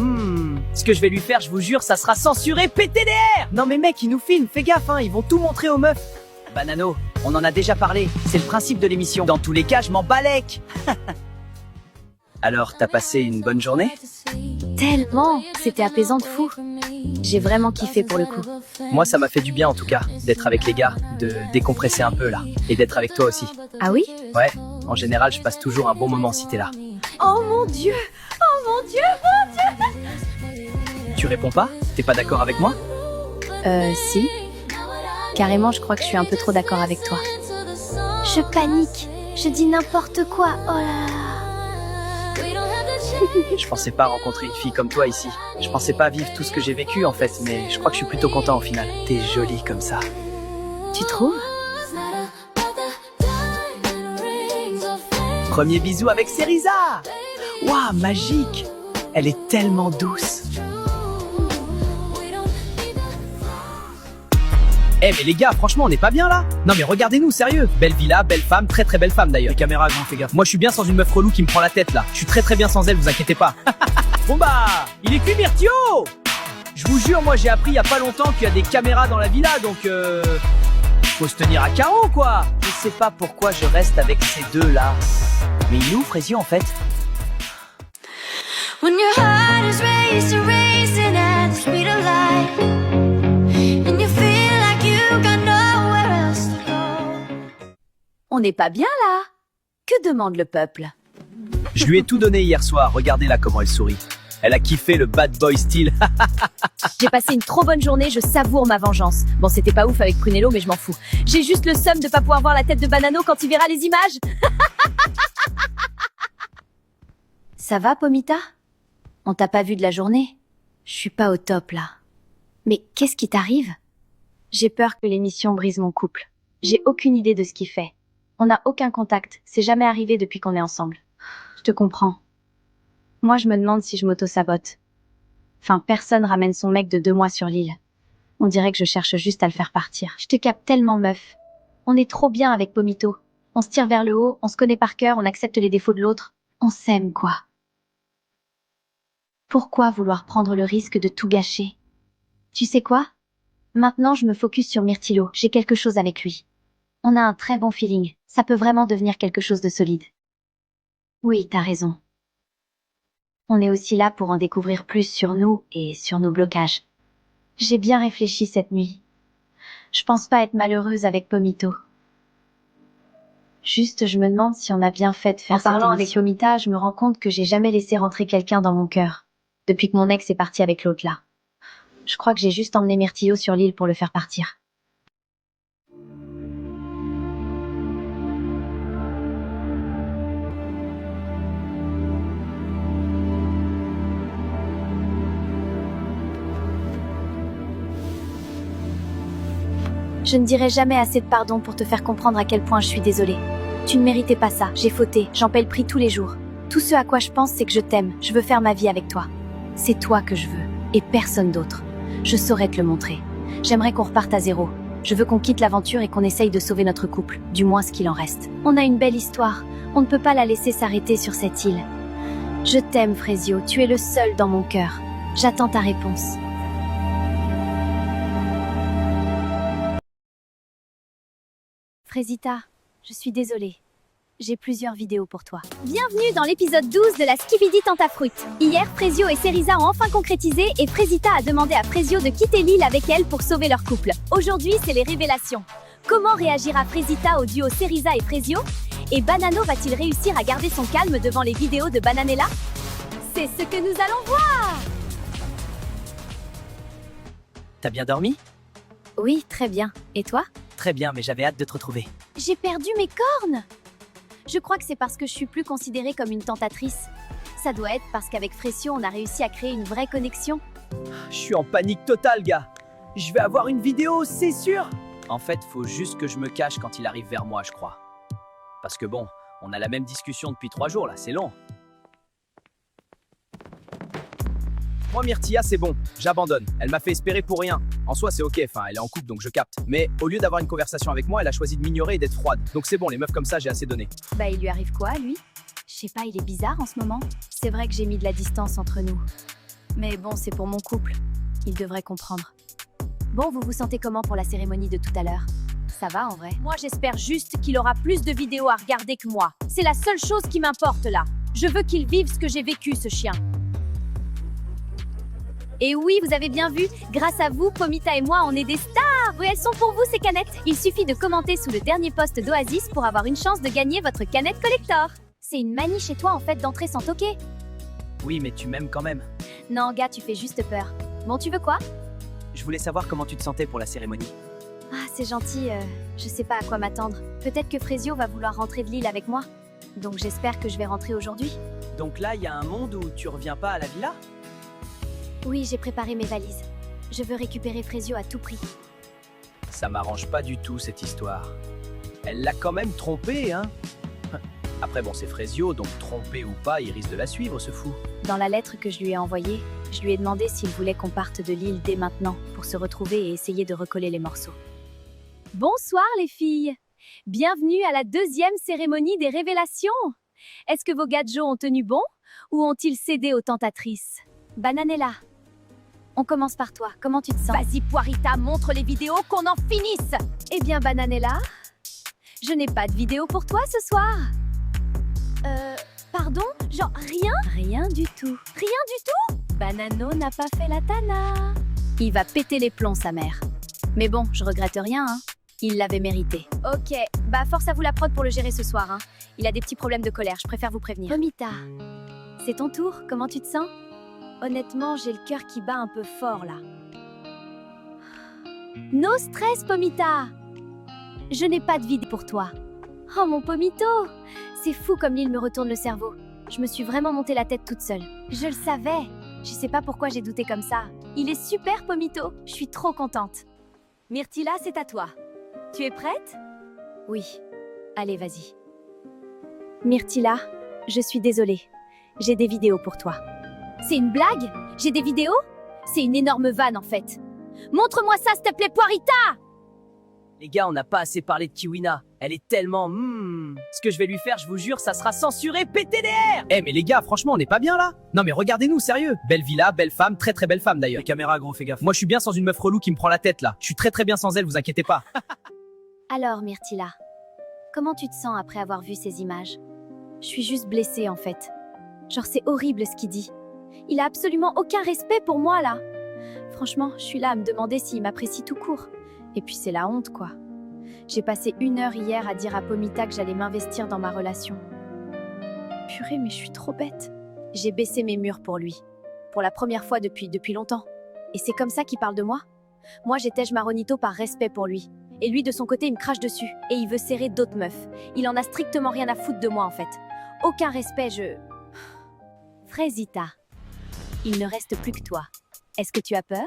Ce que je vais lui faire, je vous jure, ça sera censuré PTDR. Non mais mec, ils nous filment, fais gaffe, hein, ils vont tout montrer aux meufs. Banano, on en a déjà parlé, c'est le principe de l'émission. Dans tous les cas, je m'en balèque. Alors, t'as passé une bonne journée? Tellement, c'était apaisant de fou. J'ai vraiment kiffé pour le coup. Moi, ça m'a fait du bien en tout cas, d'être avec les gars, de décompresser un peu là, et d'être avec toi aussi. Ah oui? Ouais, en général, je passe toujours un bon moment si t'es là. Oh mon Dieu! Oh mon Dieu! Tu réponds pas? T'es pas d'accord avec moi? Si. Carrément, je crois que je suis un peu trop d'accord avec toi. Je panique. Je dis n'importe quoi. Oh là là. Je pensais pas rencontrer une fille comme toi ici. Je pensais pas vivre tout ce que j'ai vécu en fait, mais je crois que je suis plutôt content au final. T'es jolie comme ça. Tu trouves? Premier bisou avec Seriza. Waouh, magique. Elle est tellement douce. Eh mais les gars, franchement, on n'est pas bien là. Non mais regardez-nous, sérieux. Belle villa, belle femme, très très belle femme d'ailleurs. Les caméras, grand, fais gaffe. Moi je suis bien sans une meuf relou qui me prend la tête là. Je suis très très bien sans elle, vous inquiétez pas. Bon bah, il est cuit Myrtio. Je vous jure, moi j'ai appris il y a pas longtemps qu'il y a des caméras dans la villa, donc faut se tenir à carreau quoi. Je sais pas pourquoi je reste avec ces deux là. Mais il est où Frésio en fait? When your heart is racing at the speed of light, and you feel like you got nowhere else to go. On n'est pas bien là? Que demande le peuple? Je lui ai tout donné hier soir, regardez là comment elle sourit. Elle a kiffé le bad boy style. J'ai passé une trop bonne journée, je savoure ma vengeance. Bon, c'était pas ouf avec Prunello, mais je m'en fous. J'ai juste le seum de pas pouvoir voir la tête de Banano quand il verra les images. Ça va, Pomita? On t'a pas vu de la journée? Je suis pas au top, là. Mais qu'est-ce qui t'arrive? J'ai peur que l'émission brise mon couple. J'ai aucune idée de ce qu'il fait. On n'a aucun contact. C'est jamais arrivé depuis qu'on est ensemble. Je te comprends. Moi, je me demande si je m'auto-sabote. Enfin, personne ramène son mec de 2 mois sur l'île. On dirait que je cherche juste à le faire partir. Je te capte tellement, meuf. On est trop bien avec Pomito. On se tire vers le haut, on se connaît par cœur, on accepte les défauts de l'autre. On s'aime, quoi. Pourquoi vouloir prendre le risque de tout gâcher? Tu sais quoi? Maintenant, je me focus sur Myrtilo. J'ai quelque chose avec lui. On a un très bon feeling. Ça peut vraiment devenir quelque chose de solide. Oui, t'as raison. On est aussi là pour en découvrir plus sur nous et sur nos blocages. J'ai bien réfléchi cette nuit. Je pense pas être malheureuse avec Pomito. Juste, je me demande si on a bien fait de faire cette émission. Avec Pomita, je me rends compte que j'ai jamais laissé rentrer quelqu'un dans mon cœur. Depuis que mon ex est parti avec l'autre là. Je crois que j'ai juste emmené Myrtillo sur l'île pour le faire partir. Je ne dirai jamais assez de pardon pour te faire comprendre à quel point je suis désolée. Tu ne méritais pas ça, j'ai fauté, j'en paie le prix tous les jours. Tout ce à quoi je pense, c'est que je t'aime, je veux faire ma vie avec toi. C'est toi que je veux, et personne d'autre. Je saurais te le montrer. J'aimerais qu'on reparte à zéro. Je veux qu'on quitte l'aventure et qu'on essaye de sauver notre couple, du moins ce qu'il en reste. On a une belle histoire, on ne peut pas la laisser s'arrêter sur cette île. Je t'aime, Frésio, tu es le seul dans mon cœur. J'attends ta réponse. Frésita, je suis désolée. J'ai plusieurs vidéos pour toi. Bienvenue dans l'épisode 12 de la Skibidi Tentafruit. Hier, Frésio et Seriza ont enfin concrétisé et Frésita a demandé à Frésio de quitter l'île avec elle pour sauver leur couple. Aujourd'hui, c'est les révélations. Comment réagira Frésita au duo Seriza et Frésio? Et Banano va-t-il réussir à garder son calme devant les vidéos de Bananella? C'est ce que nous allons voir! T'as bien dormi? Oui, très bien. Et toi? Très bien, mais j'avais hâte de te retrouver. J'ai perdu mes cornes! Je crois que c'est parce que je suis plus considérée comme une tentatrice. Ça doit être parce qu'avec Frésio, on a réussi à créer une vraie connexion. Je suis en panique totale, gars. Je vais avoir une vidéo, c'est sûr. En fait, faut juste que je me cache quand il arrive vers moi, je crois. Parce que bon, on a la même discussion depuis 3 jours, là, c'est long. Moi, Myrtilla, c'est bon. J'abandonne. Elle m'a fait espérer pour rien. En soi, c'est ok. Enfin, elle est en couple, donc je capte. Mais au lieu d'avoir une conversation avec moi, elle a choisi de m'ignorer et d'être froide. Donc c'est bon, les meufs comme ça, j'ai assez donné. Bah, il lui arrive quoi, lui? Je sais pas, il est bizarre en ce moment. C'est vrai que j'ai mis de la distance entre nous. Mais bon, c'est pour mon couple. Il devrait comprendre. Bon, vous vous sentez comment pour la cérémonie de tout à l'heure? Ça va en vrai? Moi, j'espère juste qu'il aura plus de vidéos à regarder que moi. C'est la seule chose qui m'importe là. Je veux qu'il vive ce que j'ai vécu, ce chien. Et oui, vous avez bien vu, grâce à vous, Pomita et moi, on est des stars. Oui, elles sont pour vous, ces canettes. Il suffit de commenter sous le dernier post d'Oasis pour avoir une chance de gagner votre canette collector. C'est une manie chez toi, en fait, d'entrer sans toquer. Oui, mais tu m'aimes quand même. Non, gars, tu fais juste peur. Bon, tu veux quoi? Je voulais savoir comment tu te sentais pour la cérémonie. Ah, c'est gentil, je sais pas à quoi m'attendre. Peut-être que Frezio va vouloir rentrer de l'île avec moi. Donc j'espère que je vais rentrer aujourd'hui. Donc là, il y a un monde où tu reviens pas à la villa? Oui, j'ai préparé mes valises. Je veux récupérer Frezio à tout prix. Ça m'arrange pas du tout, cette histoire. Elle l'a quand même trompé, hein? Après, bon, c'est Frezio, donc trompé ou pas, il risque de la suivre, ce fou. Dans la lettre que je lui ai envoyée, je lui ai demandé s'il voulait qu'on parte de l'île dès maintenant pour se retrouver et essayer de recoller les morceaux. Bonsoir les filles! Bienvenue à la deuxième cérémonie des révélations! Est-ce que vos gadgets ont tenu bon ou ont-ils cédé aux tentatrices? Bananella, on commence par toi, comment tu te sens? Vas-y, Poirita, montre les vidéos qu'on en finisse. Eh bien, Bananella, je n'ai pas de vidéo pour toi ce soir. Pardon? Genre rien? Rien du tout. Rien du tout? Banano n'a pas fait la tana. Il va péter les plombs, sa mère. Mais bon, je regrette rien, hein. Il l'avait mérité. Ok, bah force à vous la prod pour le gérer ce soir, hein. Il a des petits problèmes de colère, je préfère vous prévenir. Pomita, c'est ton tour, comment tu te sens? Honnêtement, j'ai le cœur qui bat un peu fort, là. No stress, Pomita! Je n'ai pas de vide pour toi. Oh, mon Pomito! C'est fou comme l'île me retourne le cerveau. Je me suis vraiment monté la tête toute seule. Je le savais. Je sais pas pourquoi j'ai douté comme ça. Il est super, Pomito. Je suis trop contente. Myrtilla, c'est à toi. Tu es prête? Oui. Allez, vas-y. Myrtilla, je suis désolée. J'ai des vidéos pour toi. C'est une blague? J'ai des vidéos? C'est une énorme vanne, en fait. Montre-moi ça, s'il te plaît, Poirita! Les gars, on n'a pas assez parlé de Kiwina. Elle est tellement... Ce que je vais lui faire, je vous jure, ça sera censuré PTDR. Eh mais les gars, franchement, on n'est pas bien là? Non mais regardez-nous, sérieux. Belle villa, belle femme, très très belle femme d'ailleurs. Les caméras, gros, fais gaffe. Moi, je suis bien sans une meuf relou qui me prend la tête là. Je suis très très bien sans elle, vous inquiétez pas. Alors, Myrtilla, comment tu te sens après avoir vu ces images? Je suis juste blessée, en fait. Genre, c'est horrible ce qu'il dit. Il a absolument aucun respect pour moi, là. Franchement, je suis là à me demander s'il m'apprécie tout court. Et puis c'est la honte, quoi. J'ai passé 1 heure hier à dire à Pomita que j'allais m'investir dans ma relation. Purée, mais je suis trop bête. J'ai baissé mes murs pour lui. Pour la première fois depuis longtemps. Et c'est comme ça qu'il parle de moi? Moi, j'étais Maronito par respect pour lui. Et lui, de son côté, il me crache dessus. Et il veut serrer d'autres meufs. Il en a strictement rien à foutre de moi, en fait. Aucun respect, Frezita, il ne reste plus que toi. Est-ce que tu as peur?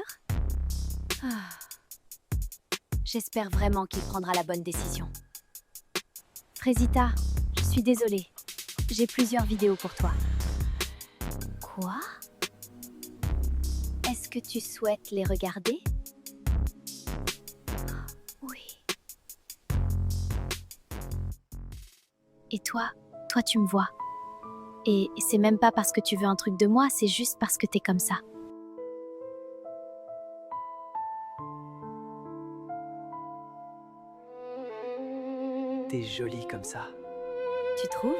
J'espère vraiment qu'il prendra la bonne décision. Frezita, je suis désolée. J'ai plusieurs vidéos pour toi. Quoi? Est-ce que tu souhaites les regarder? Oui. Et toi tu me vois. Et c'est même pas parce que tu veux un truc de moi, c'est juste parce que t'es comme ça. T'es jolie comme ça. Tu trouves?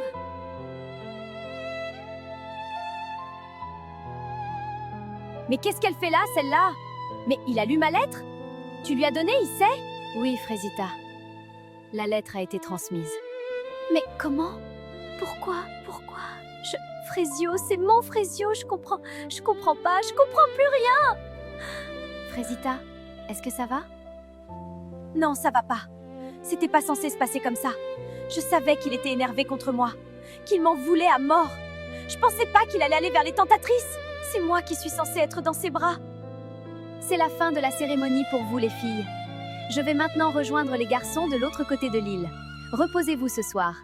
Mais qu'est-ce qu'elle fait là, celle-là? Mais il a lu ma lettre? Tu lui as donné, il sait? Oui, Frezita. La lettre a été transmise. Mais comment? Pourquoi? Frezio, c'est mon Frezio, je comprends pas, je comprends plus rien! Frezita, est-ce que ça va? Non, ça va pas. C'était pas censé se passer comme ça. Je savais qu'il était énervé contre moi, qu'il m'en voulait à mort. Je pensais pas qu'il allait aller vers les tentatrices. C'est moi qui suis censée être dans ses bras. C'est la fin de la cérémonie pour vous, les filles. Je vais maintenant rejoindre les garçons de l'autre côté de l'île. Reposez-vous ce soir.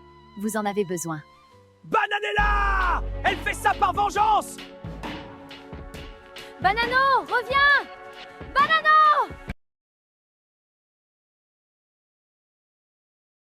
Vous en avez besoin. Bananella! Elle fait ça par vengeance! Banano, reviens!